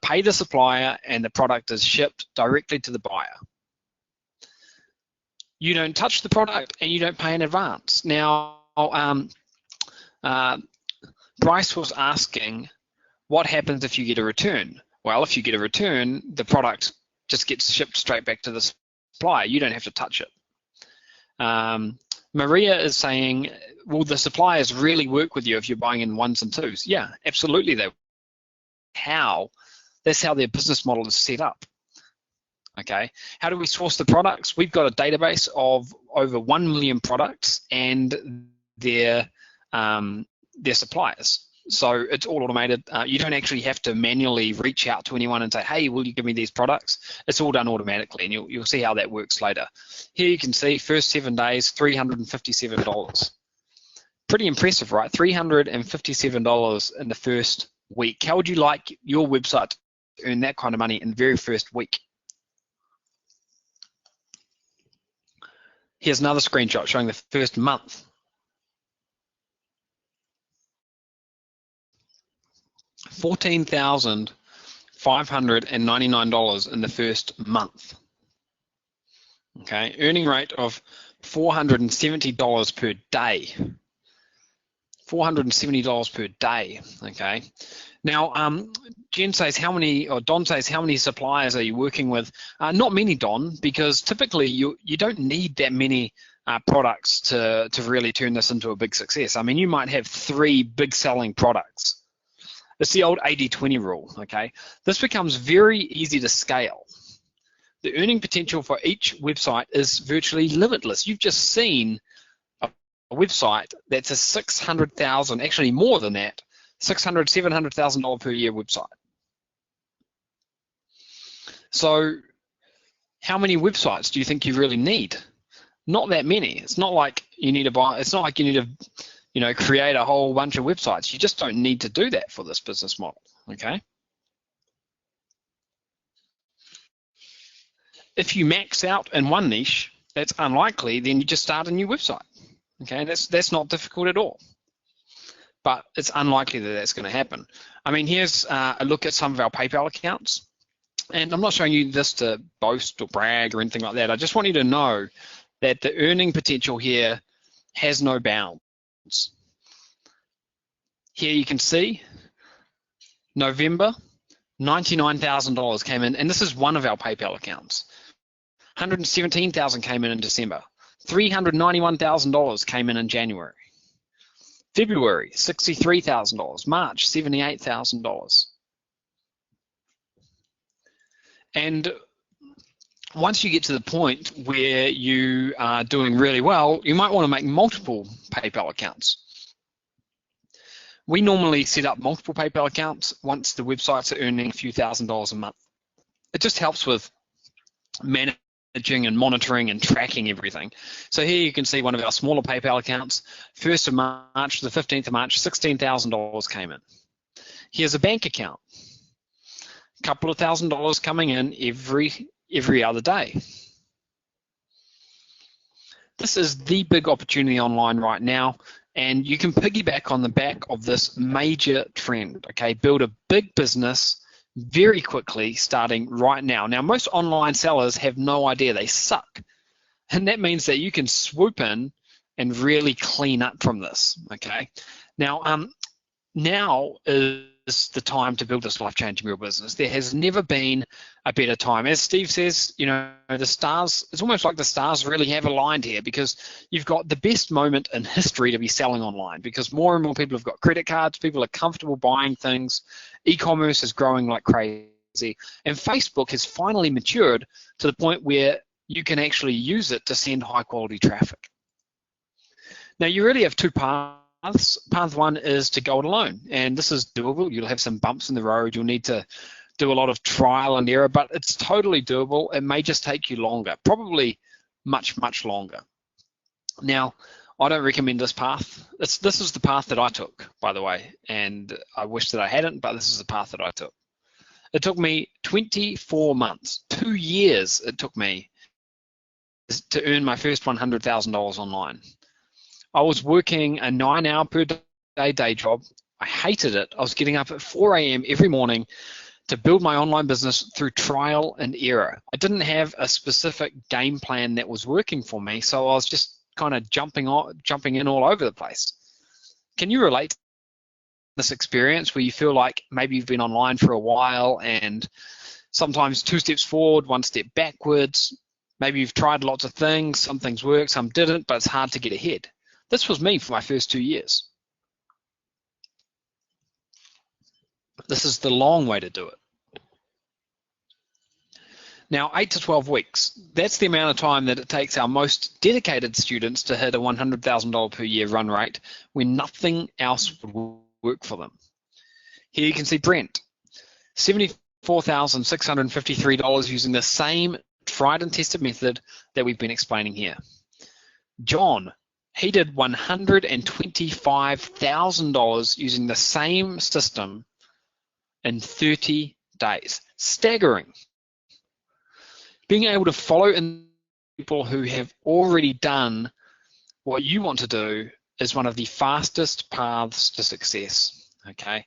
pay the supplier, and the product is shipped directly to the buyer. You don't touch the product, and you don't pay in advance. Now, Bryce was asking, what happens if you get a return? Well, if you get a return, the product just gets shipped straight back to the supplier. You don't have to touch it. Maria is saying, will the suppliers really work with you if you're buying in ones and twos? Yeah, absolutely they will. How? That's how their business model is set up. Okay, how do we source the products? We've got a database of over 1 million products and their suppliers. So it's all automated. You don't actually have to manually reach out to anyone and say, hey, will you give me these products? It's all done automatically, and you'll see how that works later. Here you can see first 7 days, $357. Pretty impressive, right? $357 in the first week. How would you like your website to earn that kind of money in the very first week? Here's another screenshot showing the first month. $14,599 in the first month. Okay, earning rate of $470 per day. $470 per day. Okay. Now, Jen says, Don says, how many suppliers are you working with? Not many, Don, because typically you don't need that many products to really turn this into a big success. I mean, you might have 3 big selling products. It's the old 80-20 rule, okay? This becomes very easy to scale. The earning potential for each website is virtually limitless. You've just seen a website that's a $600,000, actually more than that, $600,000, $700,000 per year website. So how many websites do you think you really need? Not that many. It's not like you need to buy, it's not like you need to, create a whole bunch of websites. You just don't need to do that for this business model, okay? If you max out in one niche, that's unlikely, then you just start a new website, okay? That's not difficult at all, but it's unlikely that that's gonna happen. I mean, here's a look at some of our PayPal accounts. And I'm not showing you this to boast or brag or anything like that. I just want you to know that the earning potential here has no bounds. Here you can see November, $99,000 came in, and this is one of our PayPal accounts. $117,000 came in December. $391,000 came in January. February, $63,000. March, $78,000. And once you get to the point where you are doing really well, you might want to make multiple PayPal accounts. We normally set up multiple PayPal accounts once the websites are earning a few $1,000s a month. It just helps with managing and monitoring and tracking everything. So here you can see one of our smaller PayPal accounts. 1st of March to the 15th of March, $16,000 came in. Here's a bank account. A couple of $1,000s coming in every other day. This is the big opportunity online right now, and you can piggyback on the back of this major trend, okay? Build a big business very quickly starting right now. Now, most online sellers have no idea, they suck. And that means that you can swoop in and really clean up from this, okay? Now, now is the time to build this life-changing real business. There has never been a better time. As Steve says, the stars, it's almost like the stars really have aligned here, because you've got the best moment in history to be selling online, because more and more people have got credit cards, people are comfortable buying things, e-commerce is growing like crazy, and Facebook has finally matured to the point where you can actually use it to send high-quality traffic. Now, you really have 2 paths. Path 1 is to go it alone, and this is doable. You'll have some bumps in the road. You'll need to do a lot of trial and error, but it's totally doable. It may just take you longer, probably much, much longer. Now, I don't recommend this path. This is the path that I took, by the way, and I wish that I hadn't, but this is the path that I took. It took me 24 months, 2 years it took me to earn my first $100,000 online. I was working a 9-hour per day day job. I hated it. I was getting up at 4 a.m. every morning to build my online business through trial and error. I didn't have a specific game plan that was working for me, so I was just kind of jumping in all over the place. Can you relate to this experience where you feel like maybe you've been online for a while and sometimes 2 steps forward, 1 step backwards? Maybe you've tried lots of things, some things work, some didn't, but it's hard to get ahead. This was me for my first 2 years. This is the long way to do it. Now, 8 to 12 weeks, that's the amount of time that it takes our most dedicated students to hit a $100,000 per year run rate when nothing else would work for them. Here you can see Brent, $74,653 using the same tried and tested method that we've been explaining here. John, he did $125,000 using the same system in 30 days. Staggering. Being able to follow in people who have already done what you want to do is one of the fastest paths to success, okay?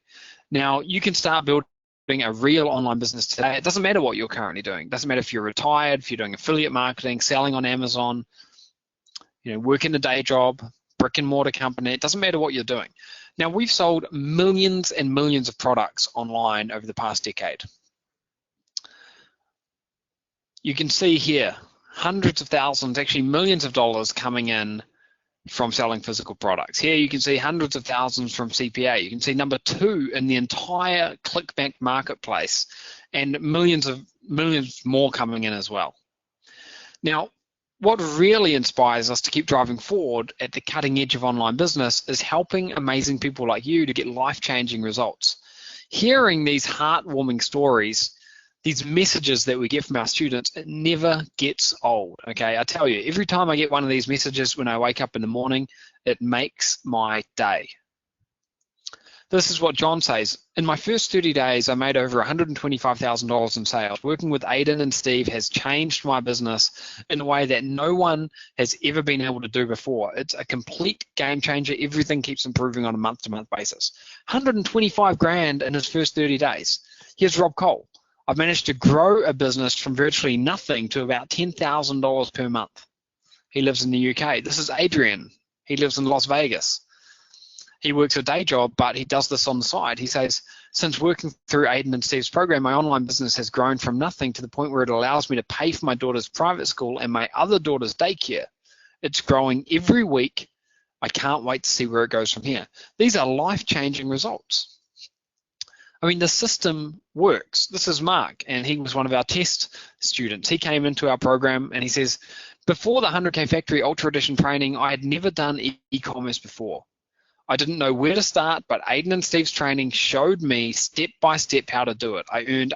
Now, you can start building a real online business today. It doesn't matter what you're currently doing. It doesn't matter if you're retired, if you're doing affiliate marketing, selling on Amazon, working a day job, brick and mortar company. It doesn't matter what you're doing. Now, we've sold millions and millions of products online over the past decade. You can see here, hundreds of thousands, actually millions of dollars coming in from selling physical products. Here you can see hundreds of thousands from CPA. You can see number 2 in the entire ClickBank marketplace, and millions more coming in as well. Now, what really inspires us to keep driving forward at the cutting edge of online business is helping amazing people like you to get life-changing results. Hearing these heartwarming stories, these messages that we get from our students, it never gets old, okay? I tell you, every time I get one of these messages when I wake up in the morning, it makes my day. This is what John says. In my first 30 days, I made over $125,000 in sales. Working with Aidan and Steve has changed my business in a way that no one has ever been able to do before. It's a complete game changer. Everything keeps improving on a month-to-month basis. 125 grand in his first 30 days. Here's Rob Cole. I've managed to grow a business from virtually nothing to about $10,000 per month. He lives in the UK. This is Adrian. He lives in Las Vegas. He works a day job, but he does this on the side. He says, since working through Aidan and Steve's program, my online business has grown from nothing to the point where it allows me to pay for my daughter's private school and my other daughter's daycare. It's growing every week. I can't wait to see where it goes from here. These are life-changing results. I mean, the system works. This is Mark, and he was one of our test students. He came into our program, and he says, before the 100K Factory Ultra Edition training, I had never done e-commerce before. I didn't know where to start, but Aidan and Steve's training showed me step-by-step how to do it. I earned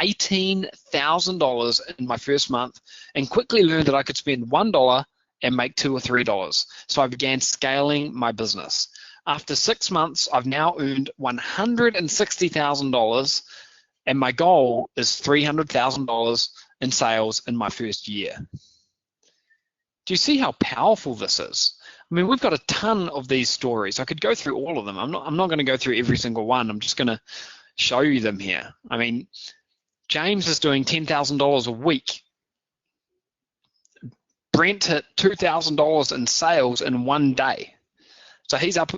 $18,000 in my first month and quickly learned that I could spend $1 and make $2 or $3. So I began scaling my business. After 6 months, I've now earned $160,000, and my goal is $300,000 in sales in my first year. Do you see how powerful this is? I mean, we've got a ton of these stories. I could go through all of them. I'm not going to go through every single one. I'm just going to show you them here. I mean, James is doing $10,000 a week. Brent hit $2,000 in sales in one day. So he's up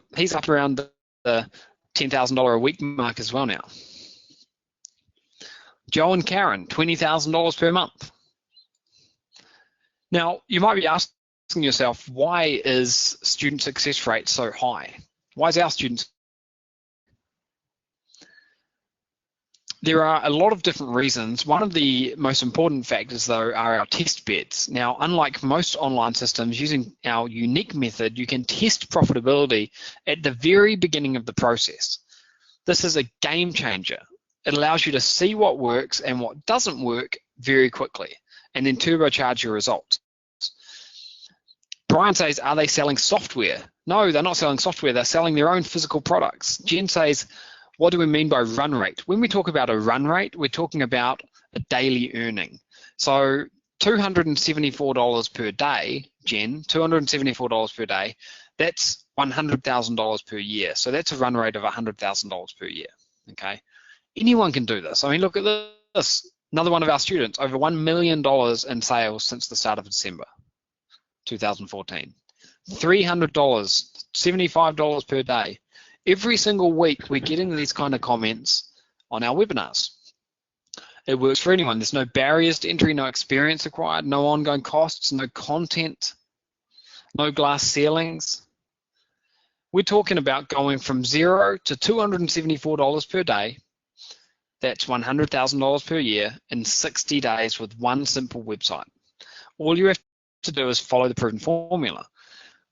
around the $10,000 a week mark as well now. Joe and Karen, $20,000 per month. Now, you might be asking yourself, why is student success rate so high? Why is our students? There are a lot of different reasons. One of the most important factors, though, are our test beds. Now, unlike most online systems, using our unique method, you can test profitability at the very beginning of the process. This is a game changer. It allows you to see what works and what doesn't work very quickly, and then turbocharge your results. Brian says, are they selling software? No, they're not selling software. They're selling their own physical products. Jen says, what do we mean by run rate? When we talk about a run rate, we're talking about a daily earning. So $274 per day, Jen, $274 per day, that's $100,000 per year. So that's a run rate of $100,000 per year, okay? Anyone can do this. I mean, look at this. Another one of our students, over $1 million in sales since the start of December 2014. $300, $75 per day. Every single week, we're getting these kind of comments on our webinars. It works for anyone. There's no barriers to entry, no experience required, no ongoing costs, no content, no glass ceilings. We're talking about going from $0 to $274 per day. That's $100,000 per year in 60 days with one simple website. All you have to do is follow the proven formula.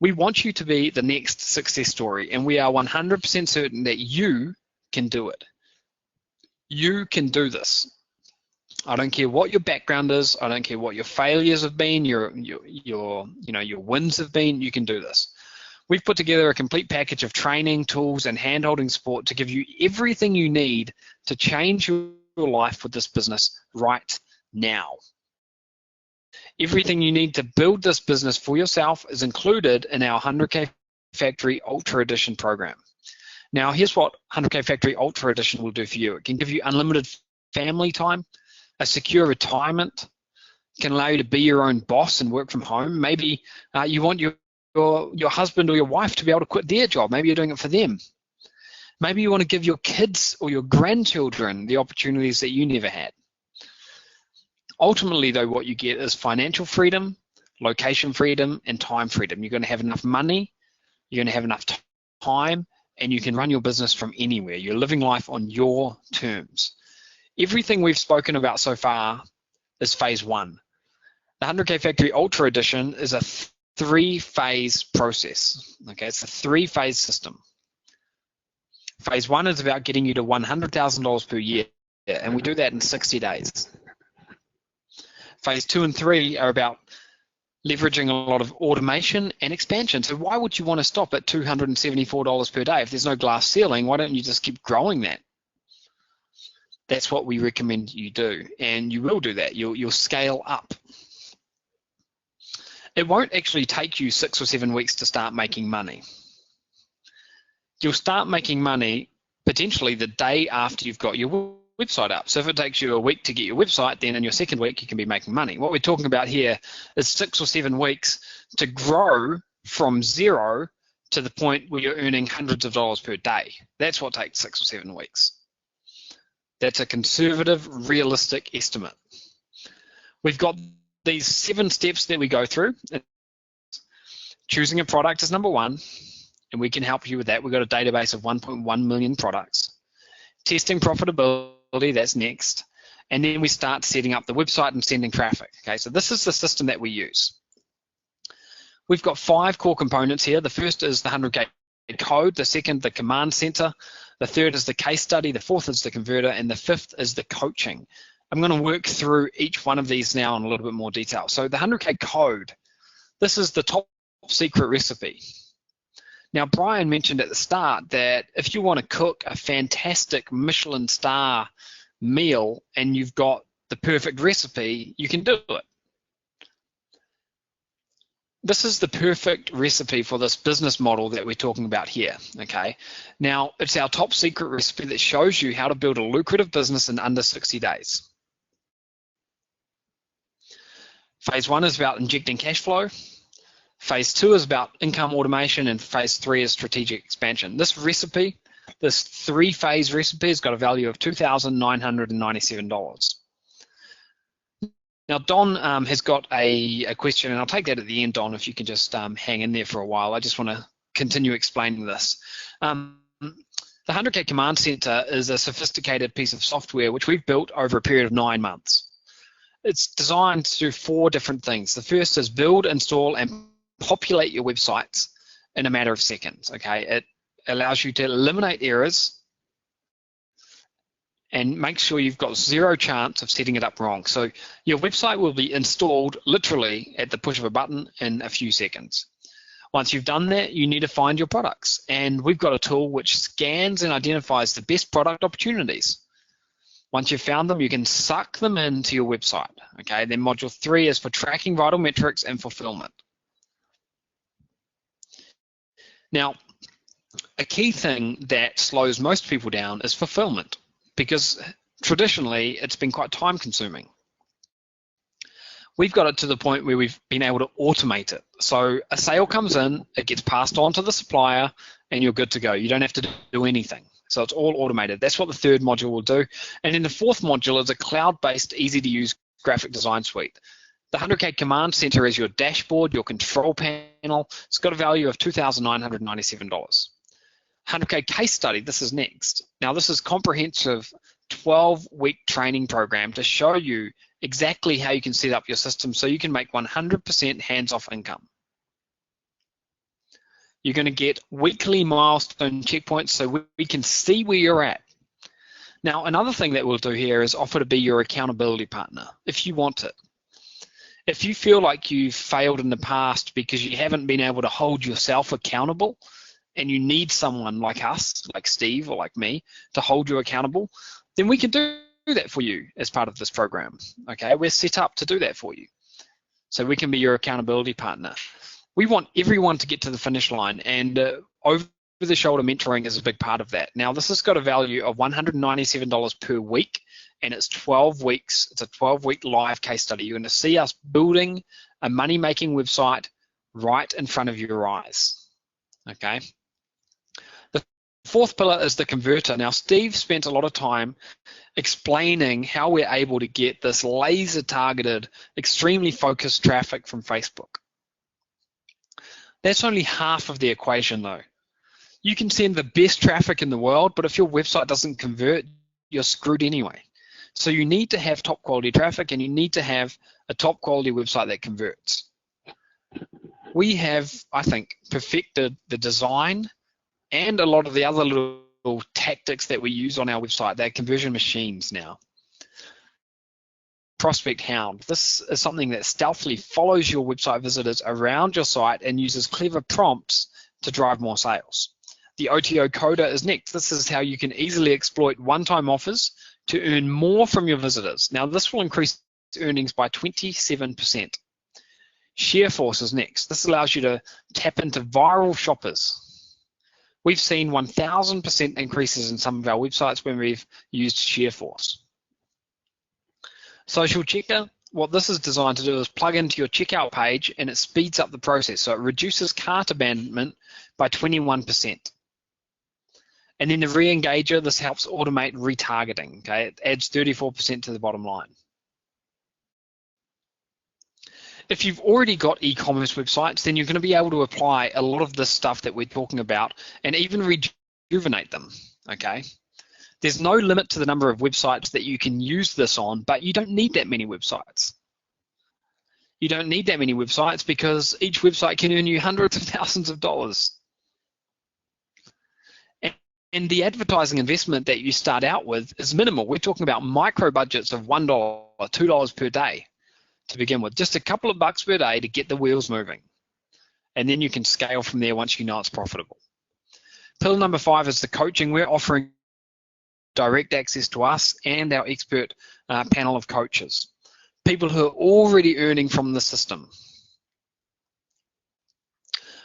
We want you to be the next success story, and we are 100% certain that you can do it. You can do this. I don't care what your background is. I don't care what your failures have been, your wins have been. You can do this. We've put together a complete package of training, tools, and hand-holding support to give you everything you need to change your life with this business right now. Everything you need to build this business for yourself is included in our 100K Factory Ultra Edition program. Now, here's what 100K Factory Ultra Edition will do for you. It can give you unlimited family time, a secure retirement, can allow you to be your own boss and work from home. Maybe you want your husband or your wife to be able to quit their job. Maybe you're doing it for them. Maybe you want to give your kids or your grandchildren the opportunities that you never had. Ultimately, though, what you get is financial freedom, location freedom, and time freedom. You're going to have enough money, you're going to have enough time, and you can run your business from anywhere. You're living life on your terms. Everything we've spoken about so far is phase one. The 100K Factory Ultra Edition is a 3-phase process. Okay, it's a 3-phase system. Phase one is about getting you to $100,000 per year, and we do that in 60 days. Phase 2 and 3 are about leveraging a lot of automation and expansion. So why would you want to stop at $274 per day? If there's no glass ceiling, why don't you just keep growing that? That's what we recommend you do, and you will do that. You'll scale up. It won't actually take you 6 or 7 weeks to start making money. You'll start making money potentially the day after you've got your website up. So if it takes you a week to get your website, then in your second week you can be making money. What we're talking about here is 6 or 7 weeks to grow from zero to the point where you're earning hundreds of dollars per day. That's what takes 6 or 7 weeks. That's a conservative, realistic estimate. We've got these 7 steps that we go through. Choosing a product is number 1, and we can help you with that. We've got a database of 1.1 million products. Testing profitability, that's next. And then we start setting up the website and sending traffic. Okay, so this is the system that we use. We've got 5 core components here. The first is the 100K code, the second, the command center, the third is the case study, the fourth is the converter, and the fifth is the coaching. I'm going to work through each one of these now in a little bit more detail. So the 100K code, this is the top secret recipe. Now, Brian mentioned at the start that if you want to cook a fantastic Michelin star meal and you've got the perfect recipe, you can do it. This is the perfect recipe for this business model that we're talking about here, okay? Now, it's our top secret recipe that shows you how to build a lucrative business in under 60 days. Phase 1 is about injecting cash flow. Phase 2 is about income automation, and phase 3 is strategic expansion. This recipe, this 3-phase recipe, has got a value of $2,997. Now, Don has got a question, and I'll take that at the end, Don, if you can just hang in there for a while. I just want to continue explaining this. The 100K Command Center is a sophisticated piece of software which we've built over a period of 9 months. It's designed to do 4 different things. The first is build, install, and populate your websites in a matter of seconds, okay? It allows you to eliminate errors and make sure you've got 0 chance of setting it up wrong. So your website will be installed literally at the push of a button in a few seconds. Once you've done that, you need to find your products. And we've got a tool which scans and identifies the best product opportunities. Once you've found them, you can suck them into your website. Okay, then module 3 is for tracking vital metrics and fulfillment. Now, a key thing that slows most people down is fulfillment, because traditionally it's been quite time consuming. We've got it to the point where we've been able to automate it. So a sale comes in, it gets passed on to the supplier, and you're good to go. You don't have to do anything. So it's all automated. That's what the 3rd module will do. And then the 4th module is a cloud-based, easy-to-use graphic design suite. The 100K Command Center is your dashboard, your control panel. It's got a value of $2,997. 100K Case Study, this is next. Now, this is comprehensive 12-week training program to show you exactly how you can set up your system so you can make 100% hands-off income. You're going to get weekly milestone checkpoints so we can see where you're at. Now, another thing that we'll do here is offer to be your accountability partner if you want it. If you feel like you've failed in the past because you haven't been able to hold yourself accountable and you need someone like us, like Steve or like me, to hold you accountable, then we can do that for you as part of this program. Okay, we're set up to do that for you. So we can be your accountability partner. We want everyone to get to the finish line, and over-the-shoulder mentoring is a big part of that. Now, this has got a value of $197 per week, and it's 12 weeks. It's a 12-week live case study. You're going to see us building a money-making website right in front of your eyes, okay? The Fourth pillar is the converter. Now, Steve spent a lot of time explaining how we're able to get this laser-targeted, extremely focused traffic from Facebook. That's only half of the equation, though. You can send the best traffic in the world, but if your website doesn't convert, you're screwed anyway. So you need to have top quality traffic, and you need to have a top quality website that converts. We have, I think, perfected the design and a lot of the other little tactics that we use on our website. They're conversion machines now. Prospect Hound. This is something that stealthily follows your website visitors around your site and uses clever prompts to drive more sales. The OTO coder is next. This is how you can easily exploit one-time offers to earn more from your visitors. Now, this will increase earnings by 27%. ShareForce is next. This allows you to tap into viral shoppers. We've seen 1,000% increases in some of our websites when we've used ShareForce. Social Checker, what this is designed to do is plug into your checkout page, and it speeds up the process. So it reduces cart abandonment by 21%. And then the re-engager, this helps automate retargeting, okay? It adds 34% to the bottom line. If you've already got e-commerce websites, then you're going to be able to apply a lot of this stuff that we're talking about and even rejuvenate them, okay? There's no limit to the number of websites that you can use this on, but you don't need that many websites. You don't need that many websites because each website can earn you hundreds of thousands of dollars. And the advertising investment that you start out with is minimal. We're talking about micro budgets of $1, $2 per day to begin with, just a couple of bucks per day to get the wheels moving. And then you can scale from there once you know it's profitable. Pillar number 5 is the coaching. We're offering direct access to us and our expert panel of coaches, people who are already earning from the system.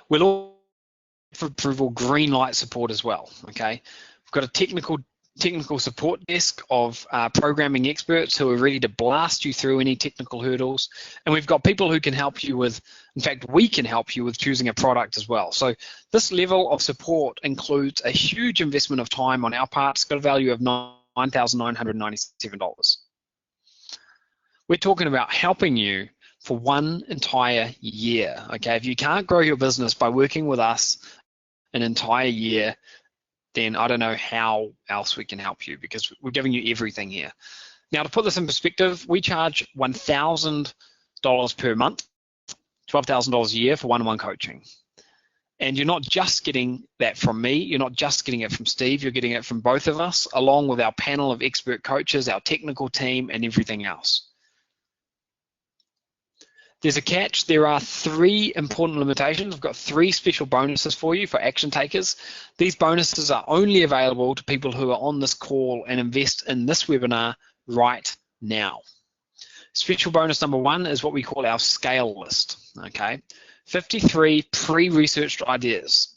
We'll all for approval green light support as well, okay? We've got a technical support desk of programming experts who are ready to blast you through any technical hurdles, and we've got people who can help you with, in fact, we can help you with choosing a product as well. So this level of support includes a huge investment of time on our part. It's got a value of $9,997. We're talking about helping you for one entire year, okay? If you can't grow your business by working with us an entire year, then I don't know how else we can help you, because we're giving you everything here. Now, to put this in perspective, we charge $1,000 per month, $12,000 a year for one-on-one coaching. And you're not just getting that from me, you're not just getting it from Steve, you're getting it from both of us, along with our panel of expert coaches, our technical team, and everything else. There's a catch. There are 3 important limitations. I've got 3 special bonuses for you for action takers. These bonuses are only available to people who are on this call and invest in this webinar right now. Special bonus number 1 is what we call our scale list, okay? 53 pre-researched ideas.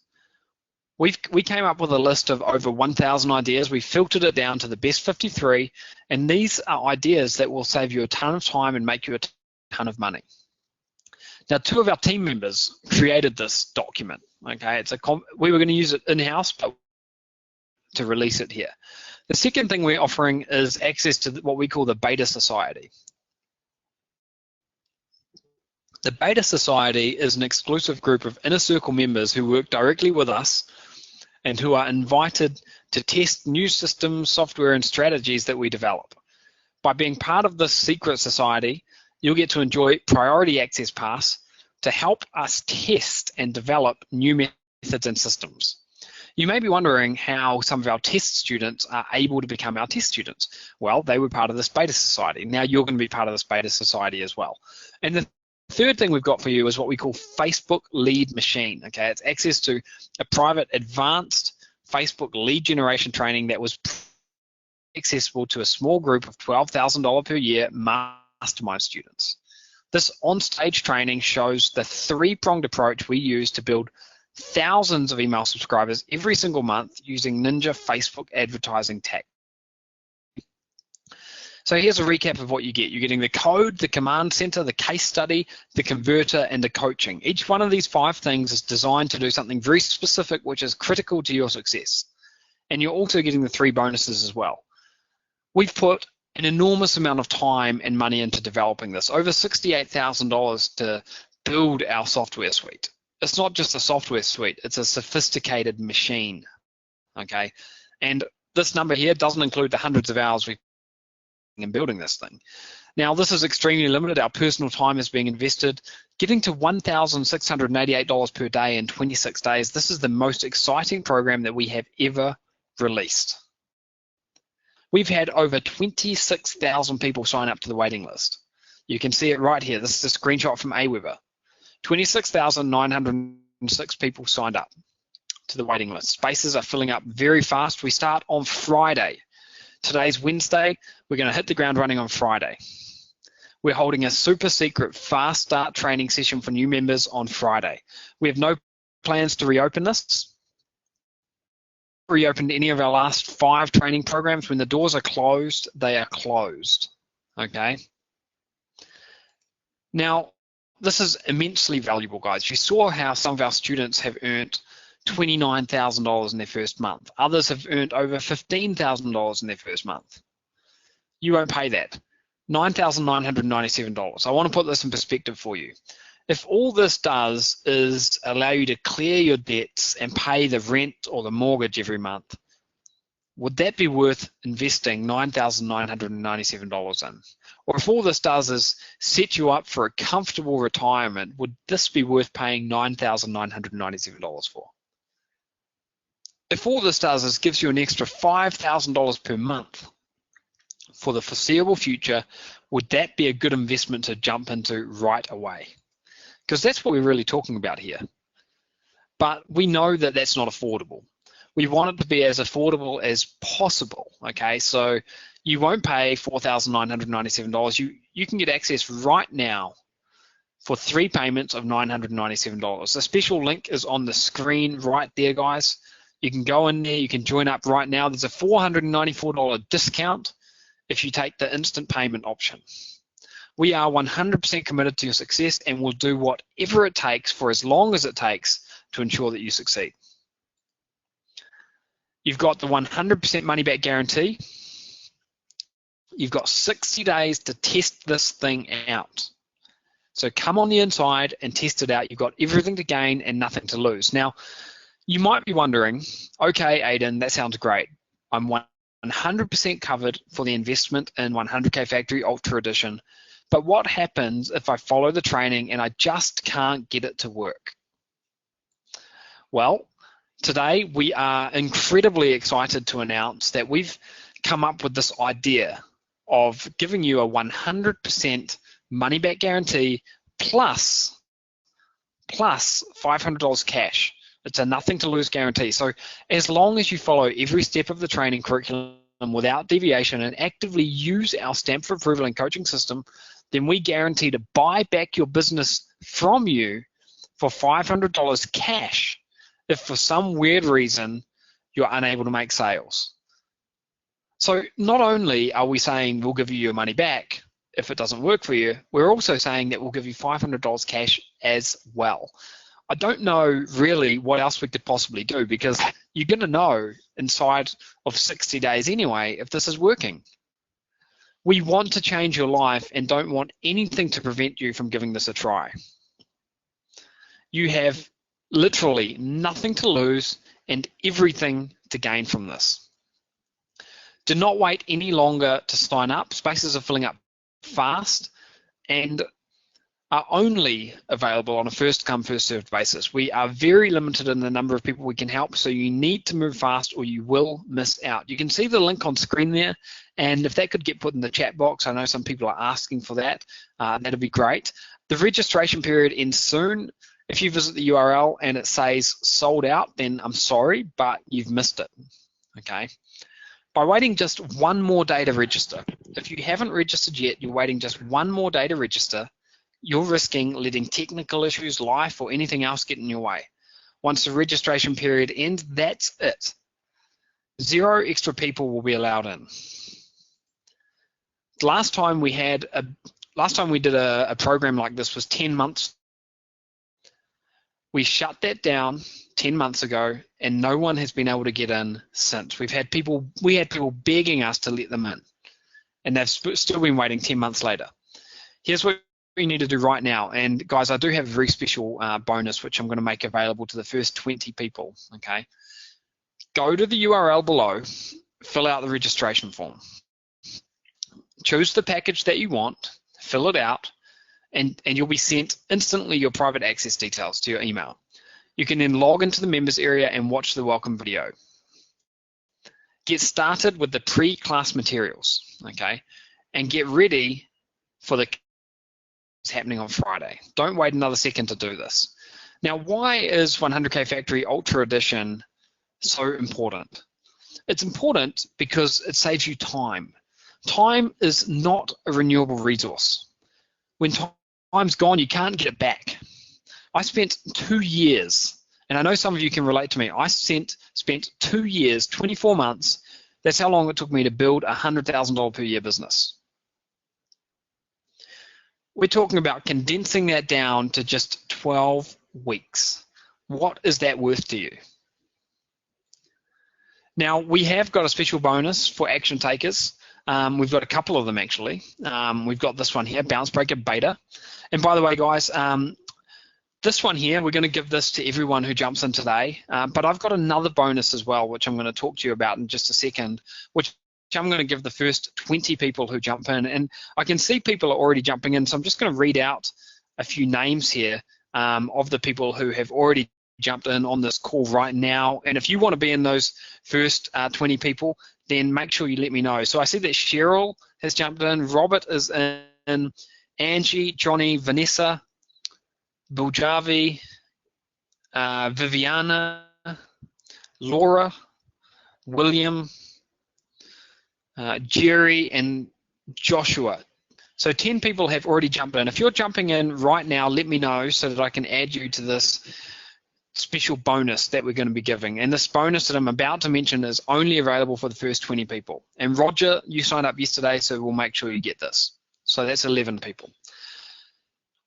We came up with a list of over 1,000 ideas. We filtered it down to the best 53, and these are ideas that will save you a ton of time and make you a ton of money. Now, 2 of our team members created this document, okay? We were going to use it in-house, but to release it here. The second thing we're offering is access to what we call the Beta Society. The Beta Society is an exclusive group of inner circle members who work directly with us and who are invited to test new systems, software, and strategies that we develop. By being part of this secret society, you'll get to enjoy priority access pass to help us test and develop new methods and systems. You may be wondering how some of our test students are able to become our test students. Well, they were part of this Beta Society. Now you're going to be part of this Beta Society as well. And the third thing we've got for you is what we call Facebook Lead Machine. Okay, it's access to a private advanced Facebook lead generation training that was accessible to a small group of $12,000 per year mastermind students. This on-stage training shows the 3-pronged approach we use to build thousands of email subscribers every single month using Ninja Facebook advertising tech. So here's a recap of what you get. You're getting the code, the command center, the case study, the converter, and the coaching. Each one of these 5 things is designed to do something very specific, which is critical to your success. and you're also getting the 3 bonuses as well. We've put an enormous amount of time and money into developing this, over $68,000 to build our software suite. It's not just a software suite, it's a sophisticated machine, okay? And this number here doesn't include the hundreds of hours we've been in building this thing. Now, this is extremely limited. Our personal time is being invested. Getting to $1,688 per day in 26 days, this is the most exciting program that we have ever released. We've had over 26,000 people sign up to the waiting list. You can see it right here. This is a screenshot from Aweber. 26,906 people signed up to the waiting list. Spaces are filling up very fast. We start on Friday. Today's Wednesday. We're going to hit the ground running on Friday. We're holding a super secret fast start training session for new members on Friday. We have no plans to reopen this. Reopened any of our last 5 training programs. When the doors are closed, they are closed, okay? Now, this is immensely valuable, guys. You saw how some of our students have earned $29,000 in their first month. Others have earned over $15,000 in their first month. You won't pay that. $9,997. I want to put this in perspective for you. If all this does is allow you to clear your debts and pay the rent or the mortgage every month, would that be worth investing $9,997 in? Or if all this does is set you up for a comfortable retirement, would this be worth paying $9,997 for? If all this does is gives you an extra $5,000 per month for the foreseeable future, would that be a good investment to jump into right away? Because that's what we're really talking about here. But we know that that's not affordable. We want it to be as affordable as possible, okay? So you won't pay $4,997. You can get access right now for 3 payments of $997. The special link is on the screen right there, guys. You can go in there, you can join up right now. There's a $494 discount if you take the instant payment option. We are 100% committed to your success and will do whatever it takes for as long as it takes to ensure that you succeed. You've got the 100% money back guarantee. You've got 60 days to test this thing out. So come on the inside and test it out. You've got everything to gain and nothing to lose. Now, you might be wondering, okay, Aidan, that sounds great. I'm 100% covered for the investment in 100K Factory Ultra Edition. But what happens if I follow the training and I just can't get it to work? Well, today we are incredibly excited to announce that we've come up with this idea of giving you a 100% money back guarantee plus $500 cash. It's a nothing to lose guarantee. So as long as you follow every step of the training curriculum without deviation and actively use our stamp for approval and coaching system, then we guarantee to buy back your business from you for $500 cash if for some weird reason you're unable to make sales. So not only are we saying we'll give you your money back if it doesn't work for you, we're also saying that we'll give you $500 cash as well. I don't know really what else we could possibly do, because you're going to know inside of 60 days anyway if this is working. We want to change your life and don't want anything to prevent you from giving this a try. You have literally nothing to lose and everything to gain from this. Do not wait any longer to sign up. Spaces are filling up fast and are only available on a first-come, first-served basis. We are very limited in the number of people we can help, so you need to move fast or you will miss out. You can see the link on screen there, and if that could get put in the chat box, I know some people are asking for that, that'd be great. The registration period ends soon. If you visit the URL and it says sold out, then I'm sorry, but you've missed it, okay? By waiting just one more day to register, if you haven't registered yet, you're waiting just one more day to register, you're risking letting technical issues, life, or anything else get in your way. Once the registration period ends, that's it. 0 extra people will be allowed in. Last time we did a program like this was 10 months. We shut that down 10 months ago, and no one has been able to get in since. We had people begging us to let them in, and they've still been waiting 10 months later. Here's what you need to do right now. And guys, I do have a very special bonus, which I'm going to make available to the first 20 people, okay? Go to the URL below, fill out the registration form. Choose the package that you want, fill it out, and you'll be sent instantly your private access details to your email. You can then log into the members area and watch the welcome video. Get started with the pre-class materials, okay? And get ready for the happening on Friday. Don't wait another second to do this. Now, why is 100K Factory Ultra Edition so important? It's important because it saves you time. Time is not a renewable resource. When time's gone, you can't get it back. I spent 2 years, and I know some of you can relate to me. I spent 2 years, 24 months. That's how long it took me to build a $100,000 per year business. We're talking about condensing that down to just 12 weeks. What is that worth to you? Now, we have got a special bonus for action takers. We've got a couple of them actually. We've got this one here, Bounce Breaker Beta. And by the way, guys, this one here, we're going to give this to everyone who jumps in today. But I've got another bonus as well, which I'm going to talk to you about in just a second, which I'm going to give the first 20 people who jump in. And I can see people are already jumping in, so I'm just going to read out a few names here of the people who have already jumped in on this call right now. And if you want to be in those first 20 people, then make sure you let me know. So I see that Cheryl has jumped in, Robert is in, Angie, Johnny, Vanessa, Buljavi, Viviana, Laura, William, Jerry, and Joshua. So 10 people have already jumped in. If you're jumping in right now, let me know so that I can add you to this special bonus that we're going to be giving. And this bonus that I'm about to mention is only available for the first 20 people. And Roger, you signed up yesterday, so we'll make sure you get this. So that's 11 people.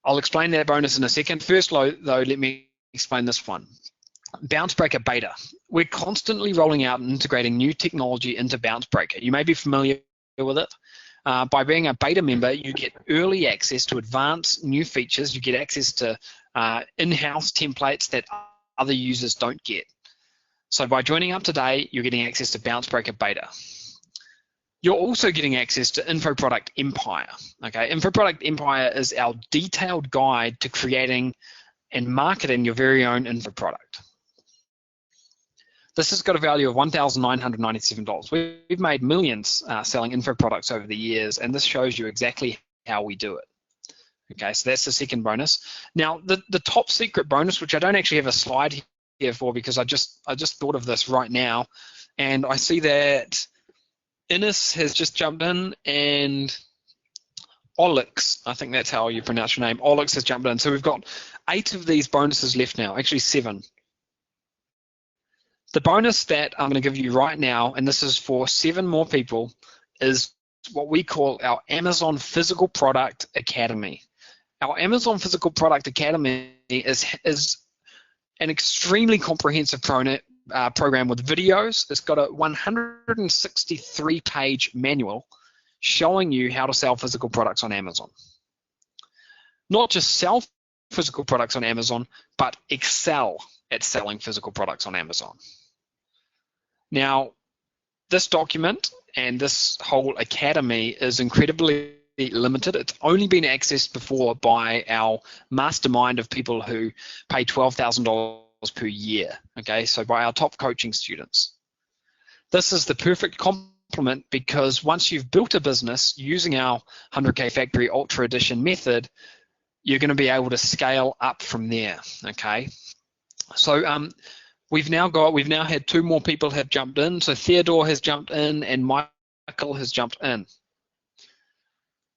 I'll explain that bonus in a second. First, though, let me explain this one. Bounce Breaker Beta. We're constantly rolling out and integrating new technology into Bounce Breaker. You may be familiar with it. By being a beta member, you get early access to advanced new features. You get access to in-house templates that other users don't get. So by joining up today, you're getting access to Bounce Breaker Beta. You're also getting access to Info Product Empire. Okay, Info Product Empire is our detailed guide to creating and marketing your very own info product. This has got a value of $1,997. We've made millions selling info products over the years, and this shows you exactly how we do it. Okay, so that's the second bonus. Now, the top secret bonus, which I don't actually have a slide here for because I just thought of this right now, and I see that Ines has just jumped in, and Olix, I think that's how you pronounce your name, Olix has jumped in. So we've got 8 of these bonuses left now, actually 7. The bonus that I'm going to give you right now, and this is for 7 more people, is what we call our Amazon Physical Product Academy. Our Amazon Physical Product Academy is an extremely comprehensive program with videos. It's got a 163-page manual showing you how to sell physical products on Amazon. Not just sell physical products on Amazon, but excel at selling physical products on Amazon. Now, this document and this whole academy is incredibly limited. It's only been accessed before by our mastermind of people who pay $12,000 per year, okay, so by our top coaching students. This is the perfect complement because once you've built a business using our 100K Factory Ultra Edition method, you're going to be able to scale up from there, okay? So we've now had 2 more people have jumped in. So Theodore has jumped in and Michael has jumped in.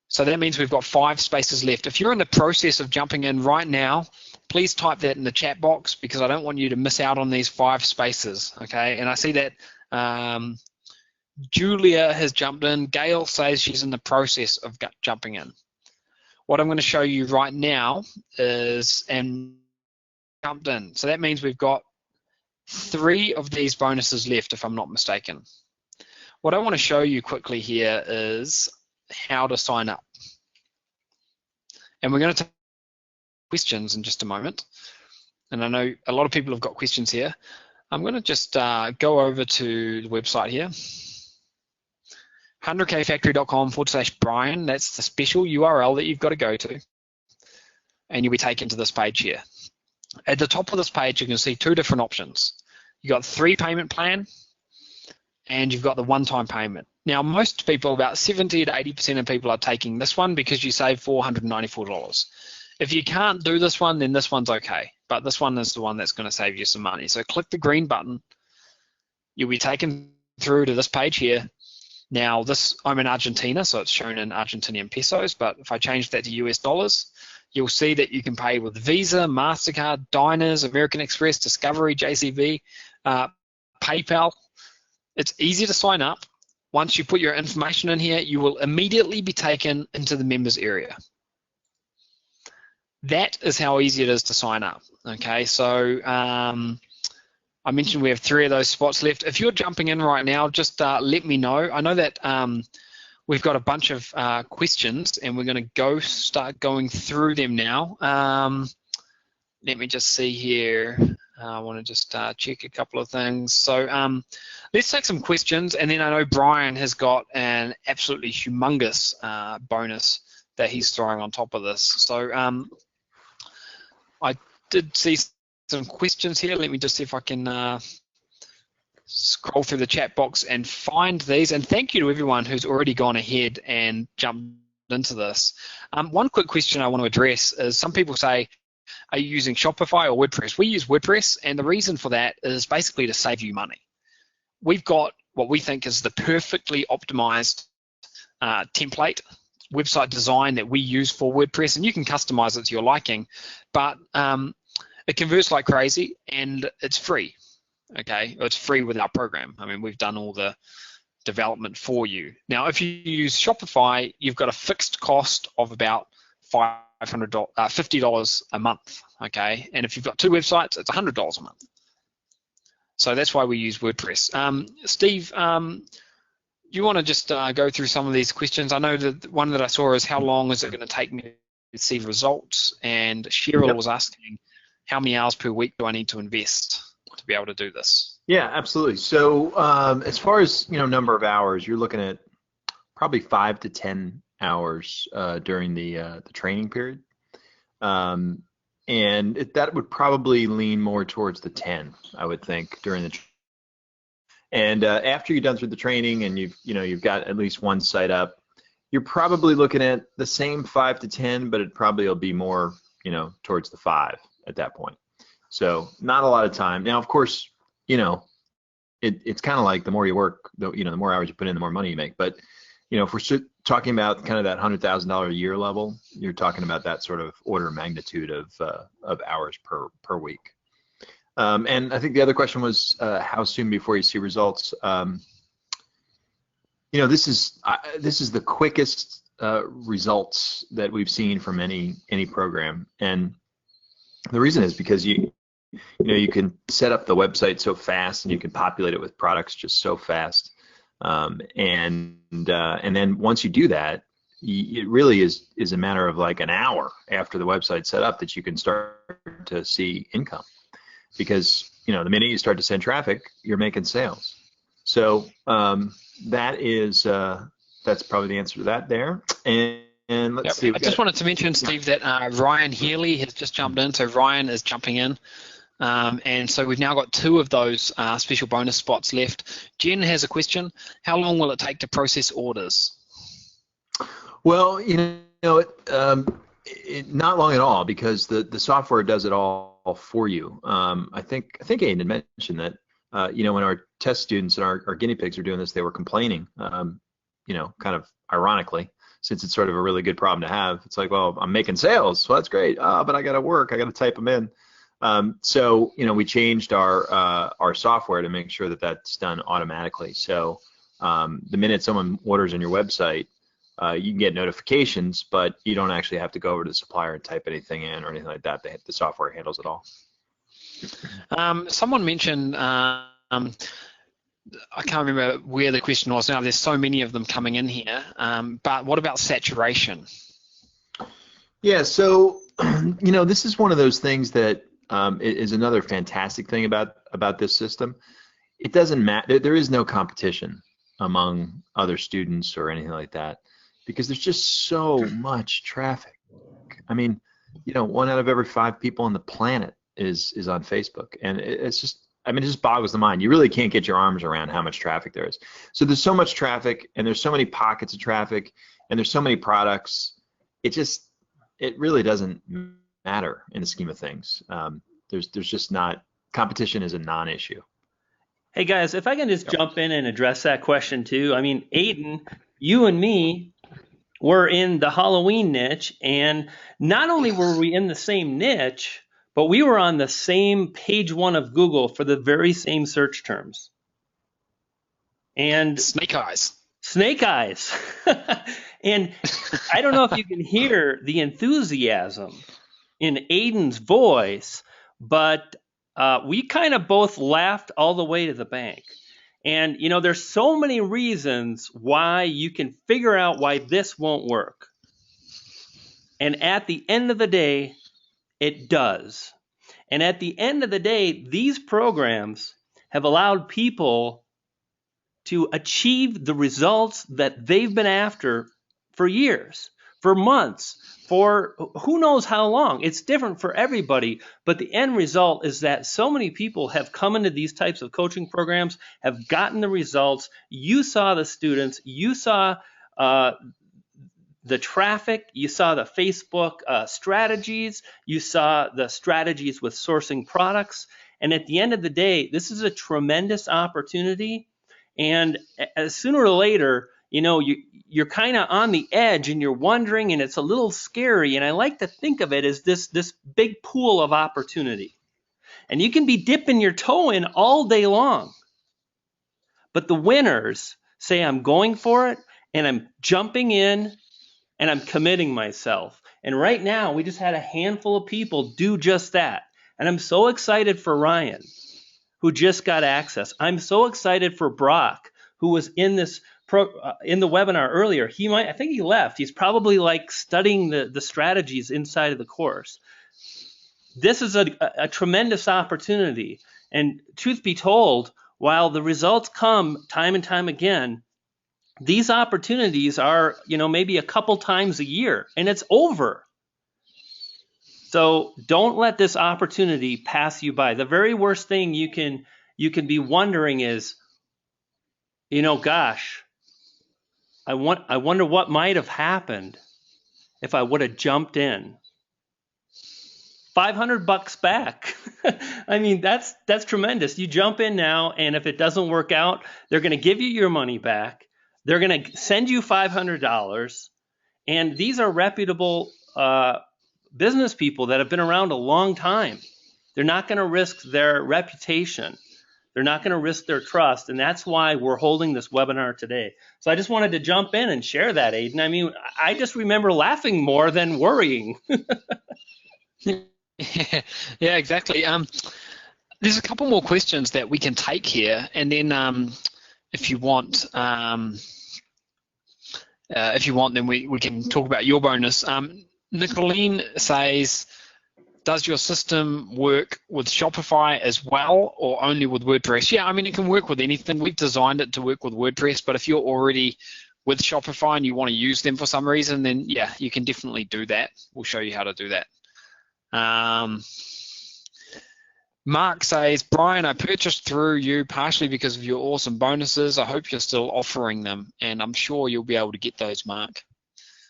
So that means we've got 5 spaces left. If you're in the process of jumping in right now, please type that in the chat box because I don't want you to miss out on these 5 spaces, okay? And I see that Julia has jumped in. Gail says she's in the process of jumping in. What I'm going to show you right now is, and jumped in. So that means we've got 3 of these bonuses left, if I'm not mistaken. What I want to show you quickly here is how to sign up. And we're going to take questions in just a moment. And I know a lot of people have got questions here. I'm going to just go over to the website here. 100kfactory.com/Brian. That's the special URL that you've got to go to. And you'll be taken to this page here. At the top of this page, you can see 2 different options. You've got 3 payment plan, and you've got the one-time payment. Now, most people, about 70 to 80% of people are taking this one because you save $494. If you can't do this one, then this one's okay. But this one is the one that's going to save you some money. So click the green button. You'll be taken through to this page here. Now, I'm in Argentina, so it's shown in Argentinian pesos. But if I change that to US dollars, you'll see that you can pay with Visa, MasterCard, Diners, American Express, Discovery, JCB, PayPal. It's easy to sign up. Once you put your information in here, you will immediately be taken into the members area. That is how easy it is to sign up. Okay, so I mentioned we have 3 of those spots left. If you're jumping in right now, just let me know. I know that we've got a bunch of questions, and we're going to start going through them now. Let me just see here. I want to just check a couple of things. So let's take some questions, and then I know Brian has got an absolutely humongous bonus that he's throwing on top of this. So I did see some questions here. Let me just see if I can scroll through the chat box and find these. And thank you to everyone who's already gone ahead and jumped into this. One quick question I want to address is some people say, are you using Shopify or WordPress? We use WordPress, and the reason for that is basically to save you money. We've got what we think is the perfectly optimized template website design that we use for WordPress, and you can customize it to your liking, but it converts like crazy, and it's free. Okay, it's free with our program. I mean, we've done all the development for you. Now, if you use Shopify, you've got a fixed cost of about $50 a month, okay? And if you've got 2 websites, it's $100 a month. So that's why we use WordPress. Steve, you want to just go through some of these questions? I know that one that I saw is how long is it going to take me to see results? And Cheryl was asking, how many hours per week do I need to invest to be able to do this? Yeah, absolutely. So as far as number of hours, you're looking at probably 5 to 10 hours during the training period, and that would probably lean more towards the 10, I would think, during the. And after you're done through the training and you've got at least one site up, you're probably looking at the same 5 to 10, but it probably will be more towards the 5 at that point. So not a lot of time. Now, of course, it's kind of like the more you work, the more hours you put in, the more money you make. But if we're talking about kind of that $100,000 a year level, you're talking about that sort of order of magnitude of hours per week. And I think the other question was how soon before you see results. This is the quickest results that we've seen from any program, and the reason is because you can set up the website so fast and you can populate it with products just so fast. And then once you do that, it really is a matter of like an hour after the website's set up that you can start to see income, because the minute you start to send traffic, you're making sales. So that's probably the answer to that there. And let's see. I just wanted to mention, Steve, that Ryan Healy has just jumped in. So Ryan is jumping in. And so we've now got 2 of those special bonus spots left. Jen has a question. How long will it take to process orders? Well, not long at all, because the software does it all for you. I think Aidan mentioned that, when our test students and our guinea pigs are doing this, they were complaining, kind of ironically, since it's sort of a really good problem to have. It's like, well, I'm making sales, well, that's great, but I got to work, I got to type them in. So we changed our software to make sure that that's done automatically. So the minute someone orders on your website, you can get notifications, but you don't actually have to go over to the supplier and type anything in or anything like that. The software handles it all. Someone mentioned, I can't remember where the question was now. There's so many of them coming in here. But what about saturation? Yeah, so this is one of those things that is another fantastic thing about this system. It doesn't matter. There is no competition among other students or anything like that because there's just so much traffic. I mean, 1 out of every 5 people on the planet is on Facebook, and it's just, it just boggles the mind. You really can't get your arms around how much traffic there is. So there's so much traffic, and there's so many pockets of traffic, and there's so many products. It really doesn't matter in the scheme of things. There's just not, competition is a non-issue. Hey guys, if I can just jump in and address that question too. I mean, Aidan, you and me were in the Halloween niche, and not only were we in the same niche, but we were on the same page 1 of Google for the very same search terms. And snake eyes. Snake eyes. And I don't know if you can hear the enthusiasm in Aidan's voice, but we kind of both laughed all the way to the bank. And, there's so many reasons why you can figure out why this won't work. And at the end of the day, it does. And at the end of the day, these programs have allowed people to achieve the results that they've been after for years, for months, for who knows how long. It's different for everybody, but the end result is that so many people have come into these types of coaching programs, have gotten the results. You saw the students, you saw the traffic, you saw the Facebook strategies, you saw the strategies with sourcing products. And at the end of the day, this is a tremendous opportunity. And sooner or later, you're kind of on the edge and you're wondering, and it's a little scary. And I like to think of it as this big pool of opportunity. And you can be dipping your toe in all day long. But the winners say, I'm going for it, and I'm jumping in, and I'm committing myself. And right now, we just had a handful of people do just that. And I'm so excited for Ryan, who just got access. I'm so excited for Brock, who was in this in the webinar earlier. I think he left. He's probably studying the strategies inside of the course. This is a tremendous opportunity. And truth be told, while the results come time and time again, these opportunities are, maybe a couple times a year, and it's over. So don't let this opportunity pass you by. The very worst thing you can be wondering is, gosh, I wonder what might have happened if I would have jumped in. $500 back. I mean, that's tremendous. You jump in now, and if it doesn't work out, they're going to give you your money back. They're going to send you $500, and these are reputable business people that have been around a long time. They're not going to risk their reputation. They're not going to risk their trust, and that's why we're holding this webinar today. So I just wanted to jump in and share that, Aidan. I mean, I just remember laughing more than worrying. Yeah, exactly. There's a couple more questions that we can take here, and then if you want, then we can talk about your bonus. Nicolene says, does your system work with Shopify as well, or only with WordPress? Yeah, I mean, it can work with anything. We've designed it to work with WordPress, but if you're already with Shopify and you want to use them for some reason, then yeah, you can definitely do that. We'll show you how to do that. Mark says, Brian, I purchased through you partially because of your awesome bonuses. I hope you're still offering them, and I'm sure you'll be able to get those, Mark.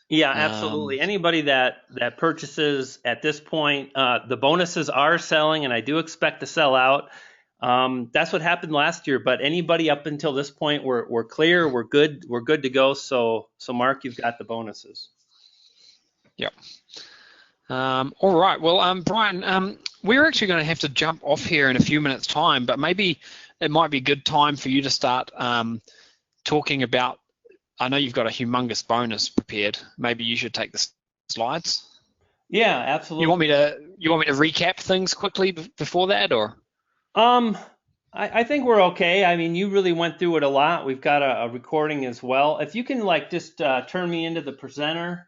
Yeah, absolutely. Anybody that purchases at this point, the bonuses are selling, and I do expect to sell out. That's what happened last year. But anybody up until this point, we're clear, we're good to go. So Mark, you've got the bonuses. Yep. All right. Well, Brian, we're actually going to have to jump off here in a few minutes' time, but maybe it might be a good time for you to start talking about. I know you've got a humongous bonus prepared. Maybe you should take the slides. Yeah, You absolutely. want me to recap things quickly before that, or? Um, I think we're okay. I mean, you really went through it a lot. We've got a recording as well. If you can like just turn me into the presenter.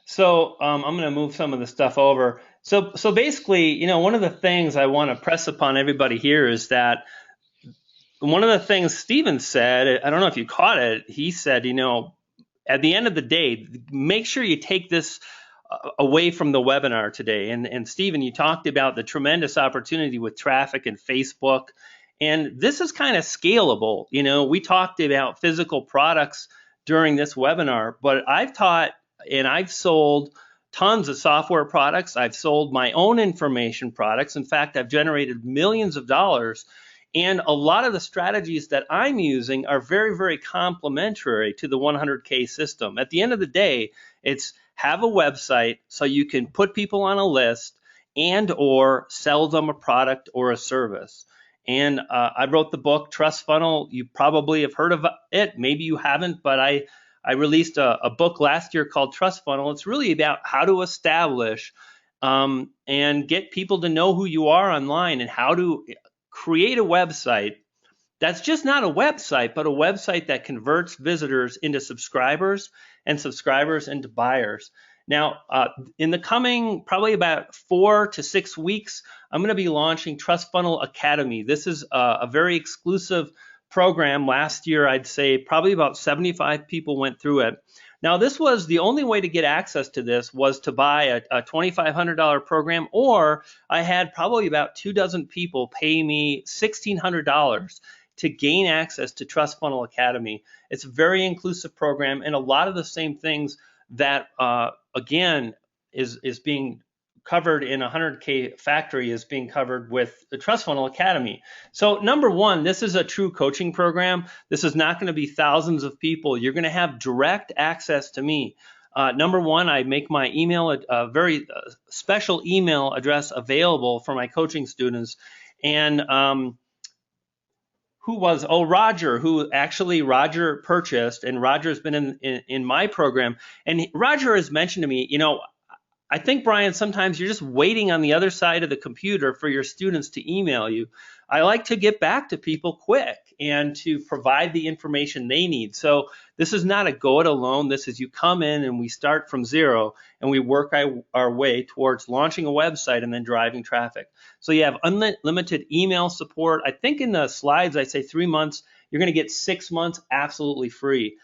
So I'm going to move some of the stuff over. So basically, one of the things I want to press upon everybody here is that one of the things Steven said, I don't know if you caught it, he said, at the end of the day, make sure you take this away from the webinar today. And Steven, you talked about the tremendous opportunity with traffic and Facebook. And this is kind of scalable. We talked about physical products during this webinar, but I've taught and I've sold tons of software products. I've sold my own information products. In fact, I've generated millions of dollars. And a lot of the strategies that I'm using are very, very complementary to the 100K system. At the end of the day, it's have a website so you can put people on a list and or sell them a product or a service. And I wrote the book Trust Funnel. You probably have heard of it. Maybe you haven't, but I released a book last year called Trust Funnel. It's really about how to establish and get people to know who you are online and how to create a website that's just not a website, but a website that converts visitors into subscribers and subscribers into buyers. Now, in the coming probably about 4 to 6 weeks, I'm going to be launching Trust Funnel Academy. This is a very exclusive program. Last year, I'd say probably about 75 people went through it. Now, this was the only way to get access to this was to buy a $2,500 program, or I had probably about 24 people pay me $1,600 to gain access to Trust Funnel Academy. It's a very inclusive program, and a lot of the same things that, again, is being covered in 100K Factory is being covered with the Trust Funnel Academy. So number one, this is a true coaching program. This is not going to be thousands of people. You're going to have direct access to me. Number one, I make my email, a very special email address available for my coaching students. And Roger, Roger purchased, and Roger's been in my program. And Roger has mentioned to me, I think, Brian, sometimes you're just waiting on the other side of the computer for your students to email you. I like to get back to people quick and to provide the information they need. So this is not a go it alone. This is you come in and we start from zero and we work our way towards launching a website and then driving traffic. So you have unlimited email support. I think in the slides I say 3 months. You're going to get 6 months absolutely free.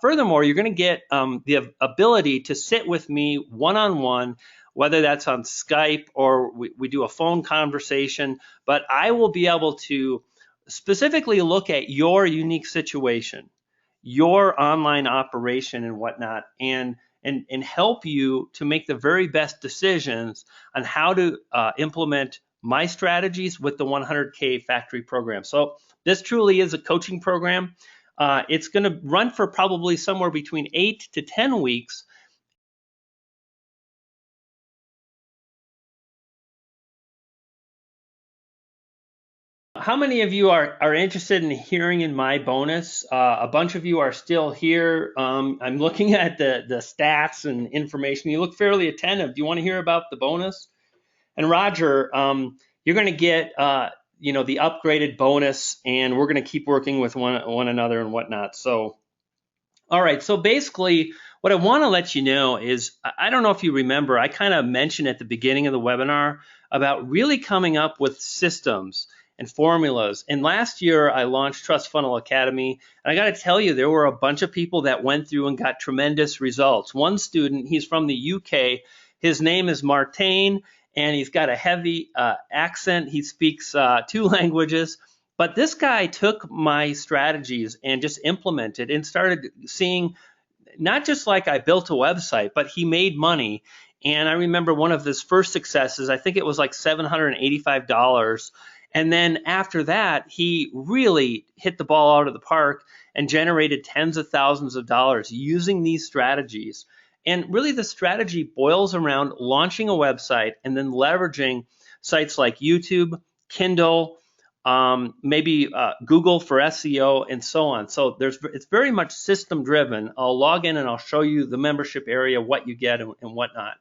Furthermore, you're going to get the ability to sit with me one-on-one, whether that's on Skype or we do a phone conversation, but I will be able to specifically look at your unique situation, your online operation and whatnot, and help you to make the very best decisions on how to implement my strategies with the 100K Factory program. So this truly is a coaching program. It's going to run for probably somewhere between 8 to 10 weeks. How many of you are interested in hearing in my bonus? A bunch of you are still here. I'm looking at the stats and information. You look fairly attentive. Do you want to hear about the bonus? And Roger, you're going to get the upgraded bonus, and we're going to keep working with one another and whatnot. So, all right. So basically, what I want to let you know is, I don't know if you remember, I kind of mentioned at the beginning of the webinar about really coming up with systems and formulas. And last year, I launched Trust Funnel Academy. And I got to tell you, there were a bunch of people that went through and got tremendous results. One student, he's from the UK. His name is Martain, and he's got a heavy accent. He speaks 2 languages. But this guy took my strategies and just implemented and started seeing, not just like I built a website, but he made money. And I remember one of his first successes, I think it was like $785. And then after that, he really hit the ball out of the park and generated tens of thousands of dollars using these strategies. And really the strategy boils around launching a website and then leveraging sites like YouTube, Kindle, maybe Google for SEO, and so on. So it's very much system driven. I'll log in and I'll show you the membership area, what you get and whatnot.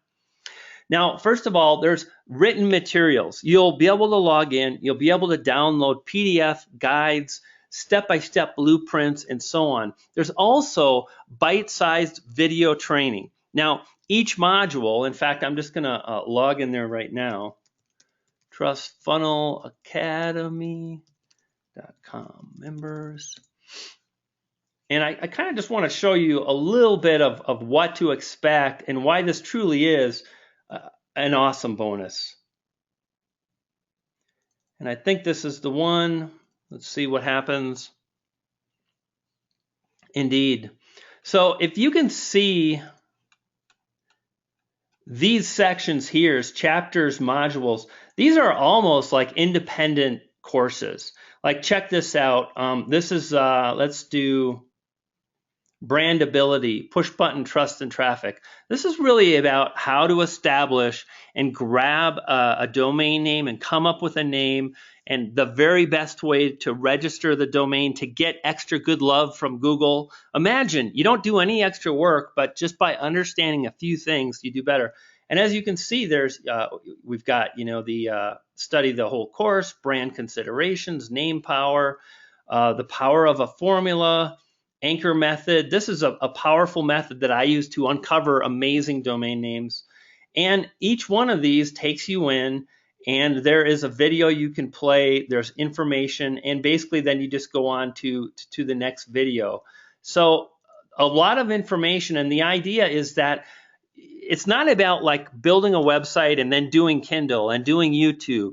Now, first of all, there's written materials. You'll be able to log in, you'll be able to download PDF guides, step-by-step blueprints, and so on. There's also bite-sized video training. Now, each module, in fact, I'm just gonna log in there right now, trustfunnelacademy.com members. And I kind of just want to show you a little bit of what to expect and why this truly is an awesome bonus. And I think this is the one. Let's see what happens. Indeed. So if you can see these sections here, chapters, modules, these are almost like independent courses. Like, check this out. This is, let's do brandability, push button trust and traffic. This is really about how to establish and grab a domain name and come up with a name, and the very best way to register the domain to get extra good love from Google. Imagine you don't do any extra work, but just by understanding a few things, you do better. And as you can see, there's we've got the study the whole course, brand considerations, name power, the power of a formula, anchor method. This is a powerful method that I use to uncover amazing domain names. And each one of these takes you in, and there is a video you can play, there's information, and basically then you just go on to the next video. So a lot of information, and the idea is that it's not about like building a website and then doing Kindle and doing YouTube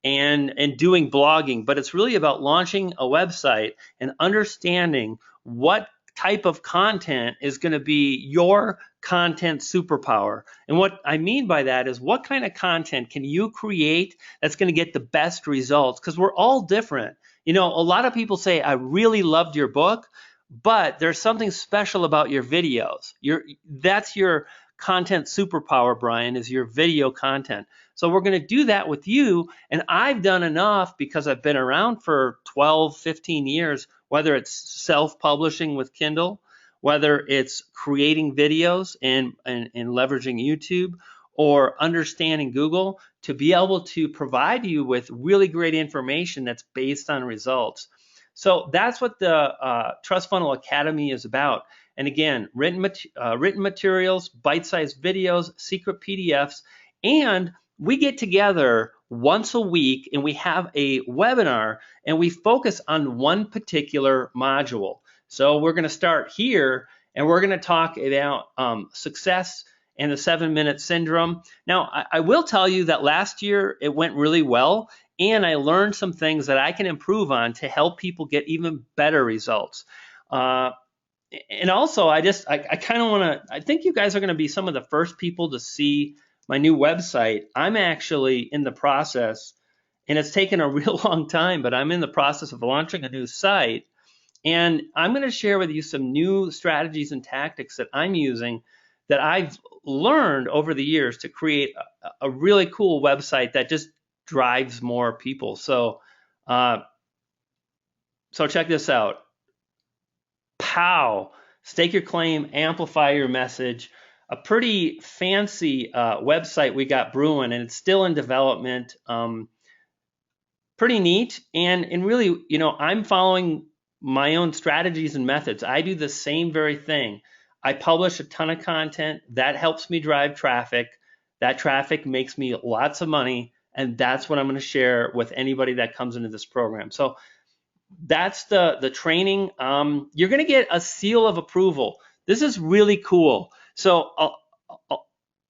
and doing blogging, but it's really about launching a website and understanding what type of content is going to be your content superpower. And what I mean by that is, what kind of content can you create that's going to get the best results? Because we're all different. A lot of people say, I really loved your book, but there's something special about your videos. That's your content superpower, Brian, is your video content. So we're going to do that with you. And I've done enough because I've been around for 12, 15 years, whether it's self-publishing with Kindle, whether it's creating videos and leveraging YouTube, or understanding Google, to be able to provide you with really great information that's based on results. So that's what the Trust Funnel Academy is about. And again, written materials, bite-sized videos, secret PDFs, and we get together once a week and we have a webinar and we focus on one particular module. So we're going to start here and we're going to talk about success and the 7-minute syndrome. Now, I will tell you that last year it went really well, and I learned some things that I can improve on to help people get even better results. And also, I kind of want to, I think you guys are going to be some of the first people to see my new website. I'm actually in the process, and it's taken a real long time, but I'm in the process of launching a new site. And I'm going to share with you some new strategies and tactics that I'm using that I've learned over the years to create a really cool website that just drives more people. So check this out. POW, stake your claim, amplify your message. A pretty fancy website we got brewing, and it's still in development. Pretty neat, and really, I'm following my own strategies and methods. I do the same very thing. I publish a ton of content that helps me drive traffic. That traffic makes me lots of money, and that's what I'm going to share with anybody that comes into this program. So that's the training. You're going to get a seal of approval. This is really cool. So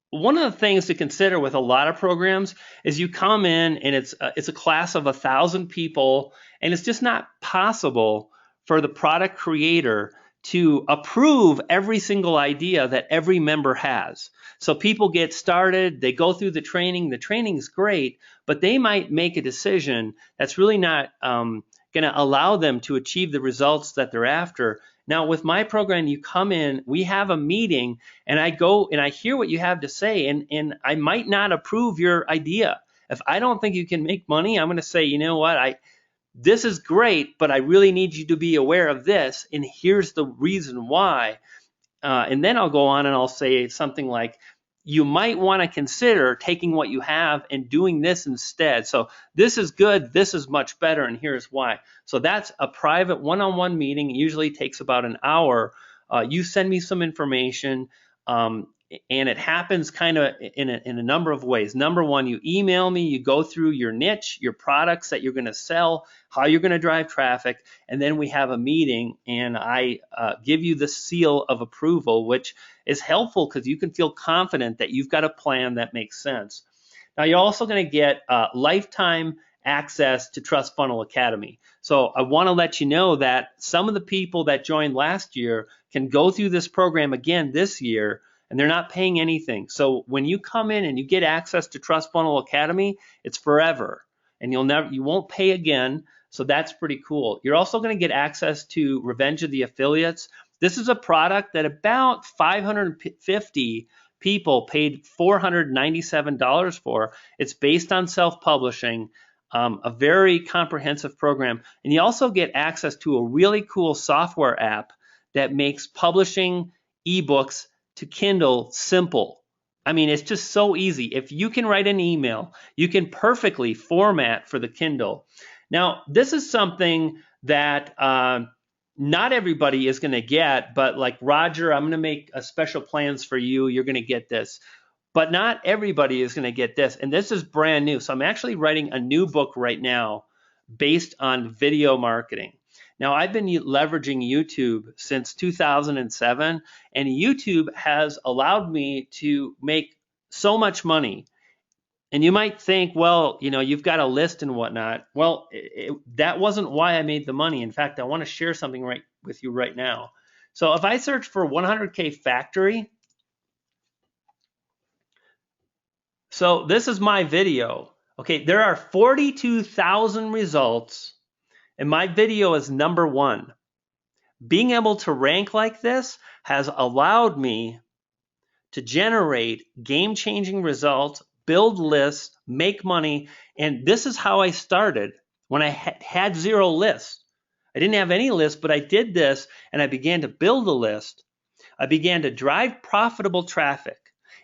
one of the things to consider with a lot of programs is you come in and it's a class of 1,000 people, and it's just not possible for the product creator to approve every single idea that every member has. So people get started, they go through the training is great, but they might make a decision that's really not going to allow them to achieve the results that they're after. Now, with my program, you come in, we have a meeting, and I go and I hear what you have to say, and I might not approve your idea. If I don't think you can make money, I'm going to say, you know what, this is great, but I really need you to be aware of this, and here's the reason why. And then I'll go on and I'll say something like, you might want to consider taking what you have and doing this instead. So this is good, this is much better, and here's why. So that's a private one-on-one meeting. It usually takes about an hour. You send me some information, and it happens kind of in a number of ways. Number one, you email me, you go through your niche, your products that you're going to sell, how you're going to drive traffic, and then we have a meeting, and I give you the seal of approval, which is helpful because you can feel confident that you've got a plan that makes sense. Now, you're also going to get lifetime access to Trust Funnel Academy. So I want to let you know that some of the people that joined last year can go through this program again this year, and they're not paying anything. So when you come in and you get access to Trust Funnel Academy, it's forever, and you won't pay again. So that's pretty cool. You're also going to get access to Revenge of the Affiliates. This is a product that about 550 people paid $497 for. It's based on self-publishing, a very comprehensive program. And you also get access to a really cool software app that makes publishing ebooks to Kindle simple. I mean, it's just so easy. If you can write an email, you can perfectly format for the Kindle. Now, this is something that not everybody is going to get, but like Roger, I'm going to make a special plans for you. You're going to get this. But not everybody is going to get this. And this is brand new. So I'm actually writing a new book right now based on video marketing. Now, I've been leveraging YouTube since 2007, and YouTube has allowed me to make so much money. And you might think, well, you've got a list and whatnot. Well, that wasn't why I made the money. In fact, I want to share something with you right now. So if I search for 100K factory, so this is my video. Okay, there are 42,000 results, and my video is number one. Being able to rank like this has allowed me to generate game-changing results, build lists, make money, and this is how I started when I had zero lists. I didn't have any lists, but I did this, and I began to build a list. I began to drive profitable traffic,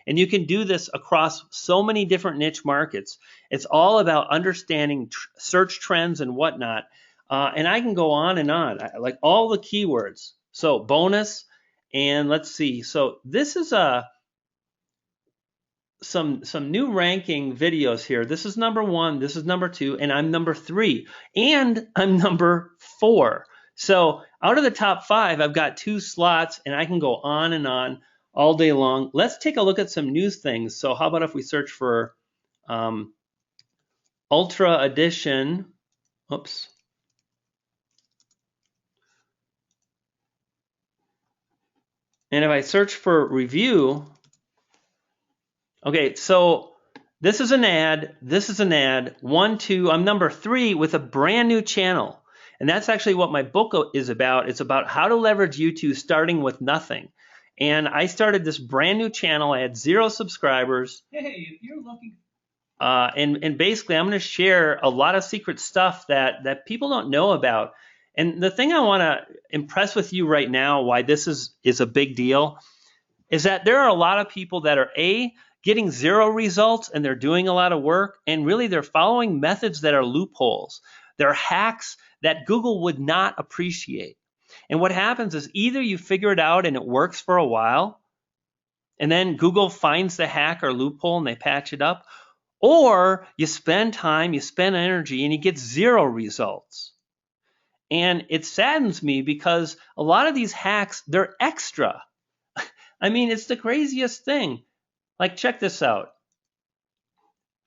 and you can do this across so many different niche markets. It's all about understanding search trends and whatnot, and I can go on and on, like all the keywords. So bonus, and let's see. So this is some new ranking videos here. This is number one, this is number two, and I'm number three, and I'm number four. So out of the top five, I've got 2 slots, and I can go on and on all day long. Let's take a look at some news things. So how about if we search for Ultra Edition? Oops. And if I search for review, okay, so this is an ad, this is an ad, 1, 2, I'm number 3 with a brand new channel. And that's actually what my book is about. It's about how to leverage YouTube starting with nothing. And I started this brand new channel. I had 0 subscribers. Hey, if you're looking. And basically, I'm going to share a lot of secret stuff that people don't know about. And the thing I want to impress with you right now, why this is a big deal, is that there are a lot of people that are getting 0 results, and they're doing a lot of work, and really they're following methods that are loopholes. They're hacks that Google would not appreciate. And what happens is either you figure it out and it works for a while, and then Google finds the hack or loophole and they patch it up, or you spend time, you spend energy, and you get 0 results. And it saddens me because a lot of these hacks, they're extra. I mean, it's the craziest thing. Like, check this out.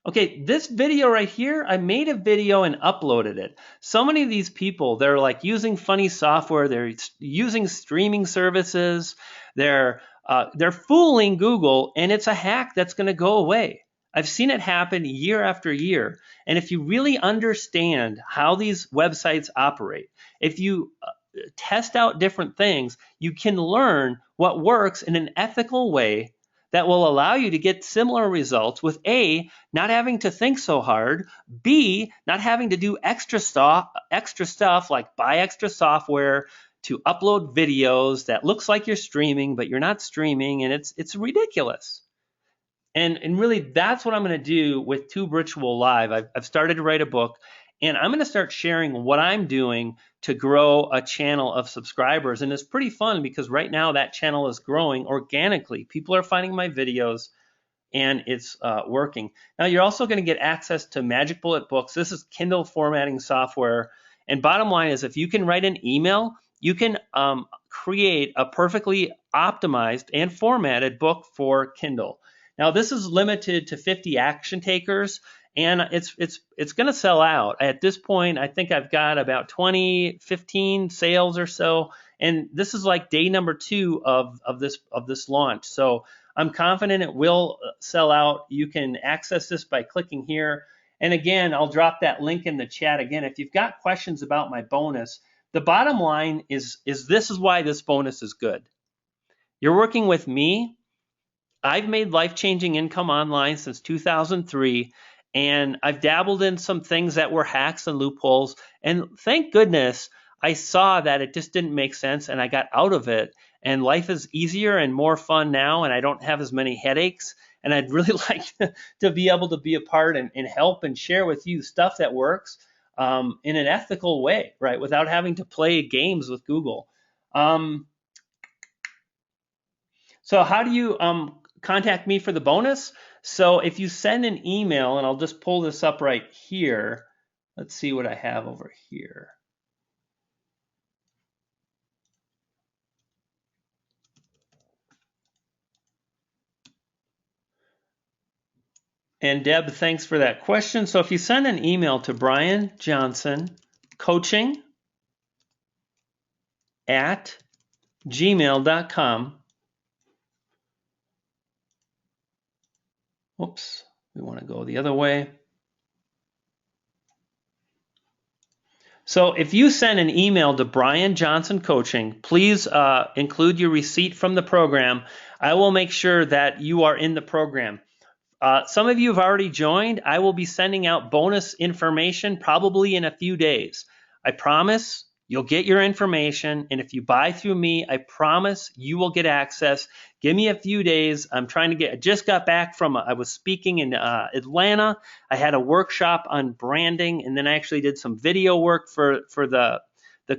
Okay, this video right here, I made a video and uploaded it. So many of these people, they're like using funny software, they're using streaming services, they're fooling Google, and it's a hack that's going to go away. I've seen it happen year after year. And if you really understand how these websites operate, if you test out different things, you can learn what works in an ethical way that will allow you to get similar results with A, not having to think so hard, B, not having to do extra stuff like buy extra software to upload videos that looks like you're streaming, but you're not streaming, and it's ridiculous. And really, that's what I'm going to do with Tube Ritual Live. I've started to write a book, and I'm going to start sharing what I'm doing to grow a channel of subscribers. And it's pretty fun because right now that channel is growing organically. People are finding my videos, and it's working. Now, you're also going to get access to Magic Bullet books. This is Kindle formatting software. And bottom line is, if you can write an email, you can create a perfectly optimized and formatted book for Kindle. Now, this is limited to 50 action takers, and it's going to sell out. At this point, I think I've got about 15 sales or so, and this is like day number 2 of this launch. So I'm confident it will sell out. You can access this by clicking here. And again, I'll drop that link in the chat again. If you've got questions about my bonus, the bottom line is this is why this bonus is good. You're working with me. I've made life-changing income online since 2003, and I've dabbled in some things that were hacks and loopholes, and thank goodness I saw that it just didn't make sense, and I got out of it, and life is easier and more fun now, and I don't have as many headaches, and I'd really like to be able to be a part and help and share with you stuff that works in an ethical way, right, without having to play games with Google. So how do you contact me for the bonus? So if you send an email, and I'll just pull this up right here. Let's see what I have over here. And Deb, thanks for that question. So if you send an email to Brian Johnson Coaching at gmail.com. Oops, we want to go the other way. So if you send an email to Brian Johnson Coaching, please include your receipt from the program. I will make sure that you are in the program. Some of you have already joined. I will be sending out bonus information probably in a few days. I promise you'll get your information, and if you buy through me, I promise you will get access. Give me a few days. I'm trying to get, I just got back from, I was speaking in Atlanta. I had a workshop on branding, and then I actually did some video work for the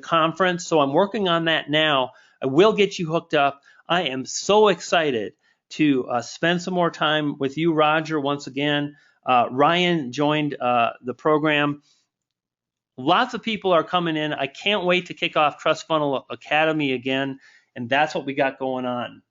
conference. So I'm working on that now. I will get you hooked up. I am so excited to spend some more time with you, Roger, once again. Ryan joined the program. Lots of people are coming in. I can't wait to kick off Trust Funnel Academy again, and that's what we got going on.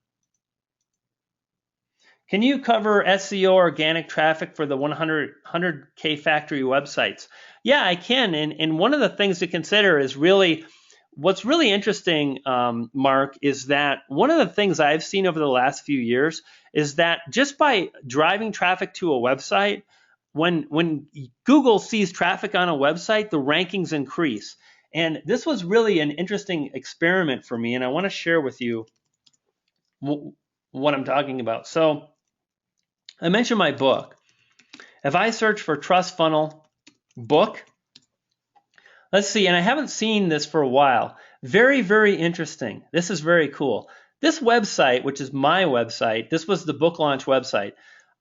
Can you cover SEO organic traffic for the 100K factory websites? Yeah, I can. And one of the things to consider is really, what's really interesting, Mark, is that one of the things I've seen over the last few years is that just by driving traffic to a website, when Google sees traffic on a website, the rankings increase. And this was really an interesting experiment for me, and I want to share with you what I'm talking about. So I mentioned my book. If I search for Trust Funnel book, let's see, and I haven't seen this for a while. Very, very interesting. This is very cool. This website, which is my website, this was the book launch website,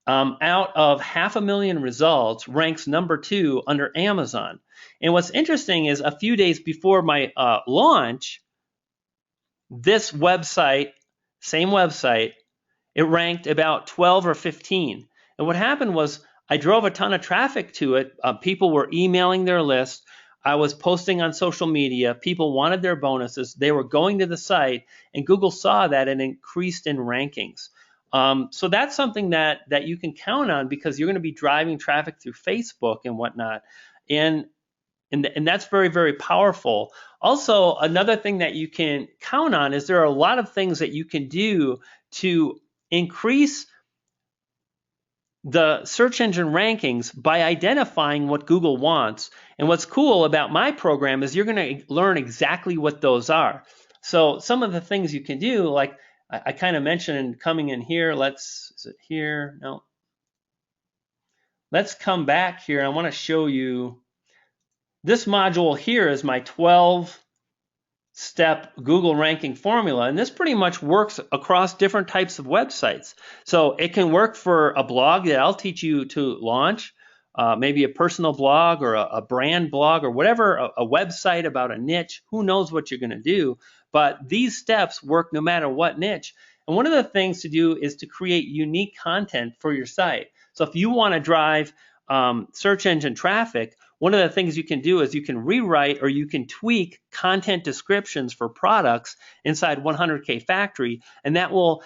out of 500,000 results, ranks number 2 under Amazon. And what's interesting is a few days before my launch, this website, same website, it ranked about 12 or 15. And what happened was I drove a ton of traffic to it. People were emailing their list. I was posting on social media. People wanted their bonuses. They were going to the site, and Google saw that and increased in rankings. So that's something that you can count on because you're going to be driving traffic through Facebook and whatnot. And that's very, very powerful. Also, another thing that you can count on is there are a lot of things that you can do to increase the search engine rankings by identifying what Google wants. And what's cool about my program is you're going to learn exactly what those are. So some of the things you can do, like I kind of mentioned coming in here. Is it here? No. Let's come back here. I want to show you this module here is my 12-step Google ranking formula, and this pretty much works across different types of websites. So it can work for a blog that I'll teach you to launch, maybe a personal blog or a brand blog or whatever, a website about a niche. Who knows what you're going to do? But these steps work no matter what niche. And one of the things to do is to create unique content for your site. So if you want to drive search engine traffic, one of the things you can do is you can rewrite or you can tweak content descriptions for products inside 100K Factory, and that will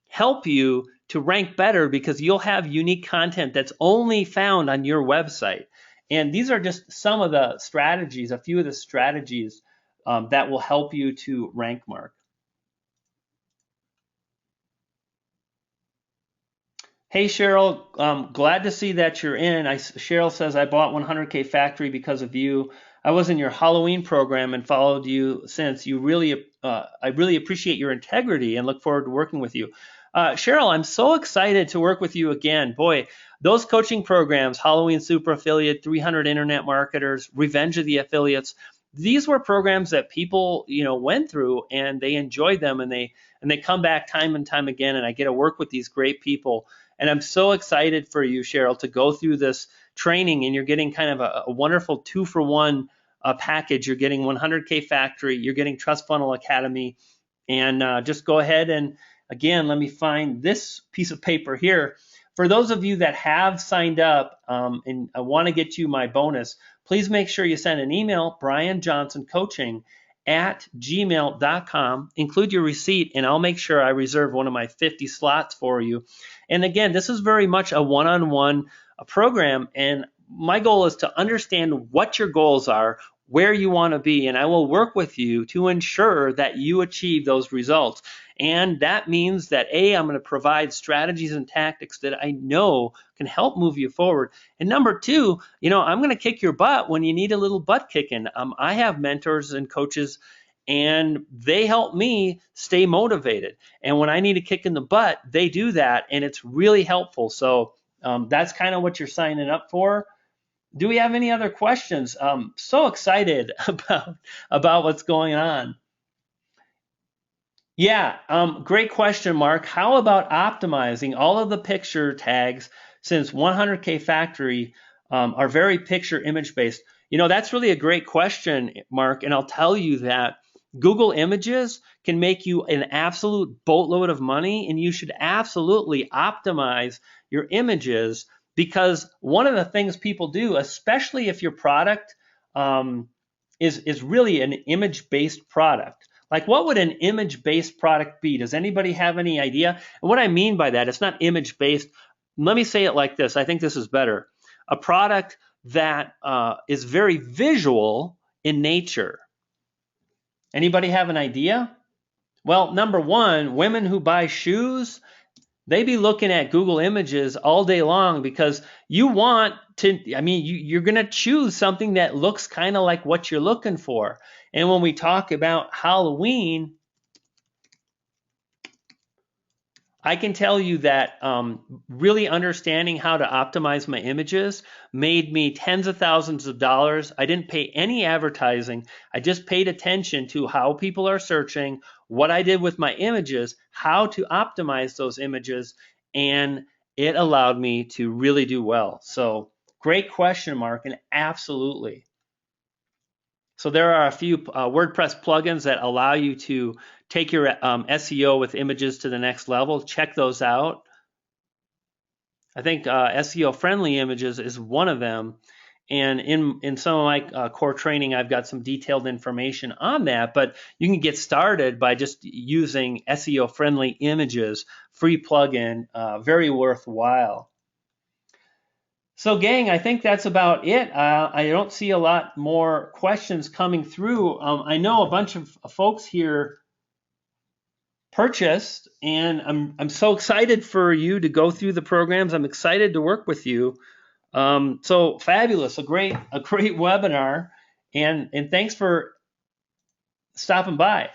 help you to rank better because you'll have unique content that's only found on your website. And these are just some of the strategies, a few of the strategies that will help you to rank, Mark. Hey, Cheryl, glad to see that you're in. Cheryl says, I bought 100K Factory because of you. I was in your Halloween program and followed you since. I really appreciate your integrity and look forward to working with you. Cheryl, I'm so excited to work with you again. Boy, those coaching programs, Halloween Super Affiliate, 300 Internet Marketers, Revenge of the Affiliates, these were programs that people, went through and they enjoyed them, and they come back time and time again, and I get to work with these great people. And I'm so excited for you, Cheryl, to go through this training, and you're getting kind of a wonderful 2-for-1 package. You're getting 100K Factory, you're getting Trust Funnel Academy, and just go ahead and, again, let me find this piece of paper here. For those of you that have signed up and I want to get you my bonus, please make sure you send an email, brianjohnsoncoaching@gmail.com. Include your receipt, and I'll make sure I reserve one of my 50 slots for you. And again, this is very much a one-on-one program, and my goal is to understand what your goals are, where you want to be, and I will work with you to ensure that you achieve those results. And that means that I'm going to provide strategies and tactics that I know can help move you forward. And number two, I'm going to kick your butt when you need a little butt kicking. I have mentors and coaches, and they help me stay motivated. And when I need a kick in the butt, they do that, and it's really helpful. So that's kind of what you're signing up for. Do we have any other questions? So excited about what's going on. Yeah, great question, Mark. How about optimizing all of the picture tags, since 100K Factory are very picture image based? That's really a great question, Mark, and I'll tell you that Google Images can make you an absolute boatload of money, and you should absolutely optimize your images, because one of the things people do, especially if your product is really an image-based product. Like, what would an image-based product be? Does anybody have any idea? And what I mean by that, it's not image-based. Let me say it like this. I think this is better. A product that is very visual in nature. Anybody have an idea? Well, number one, women who buy shoes, they be looking at Google Images all day long, because you want to, you're going to choose something that looks kind of like what you're looking for. And when we talk about Halloween, I can tell you that really understanding how to optimize my images made me tens of thousands of dollars. I didn't pay any advertising. I just paid attention to how people are searching, what I did with my images, how to optimize those images, and it allowed me to really do well. So great question, Mark, and absolutely. So there are a few WordPress plugins that allow you to take your SEO with images to the next level. Check those out. I think SEO friendly images is one of them. And in some of my core training, I've got some detailed information on that. But you can get started by just using SEO friendly images, free plugin, very worthwhile. So, gang, I think that's about it. I don't see a lot more questions coming through. I know a bunch of folks here purchased, and I'm so excited for you to go through the programs. I'm excited to work with you. So fabulous, a great webinar, and thanks for stopping by.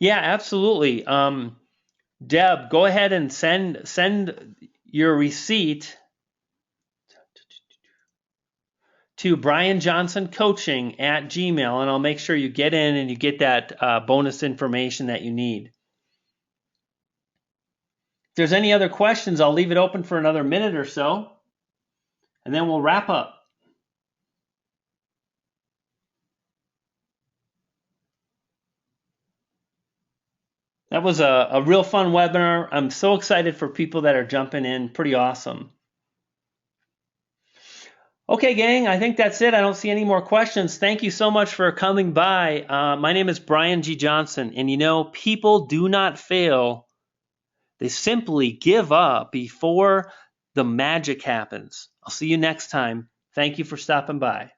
Yeah, absolutely. Deb, go ahead and send your receipt to brianjohnsoncoaching@gmail, and I'll make sure you get in and you get that bonus information that you need. If there's any other questions, I'll leave it open for another minute or so, and then we'll wrap up. That was a real fun webinar. I'm so excited for people that are jumping in. Pretty awesome. Okay, gang, I think that's it. I don't see any more questions. Thank you so much for coming by. My name is Brian G. Johnson, and you know, people do not fail. They simply give up before the magic happens. I'll see you next time. Thank you for stopping by.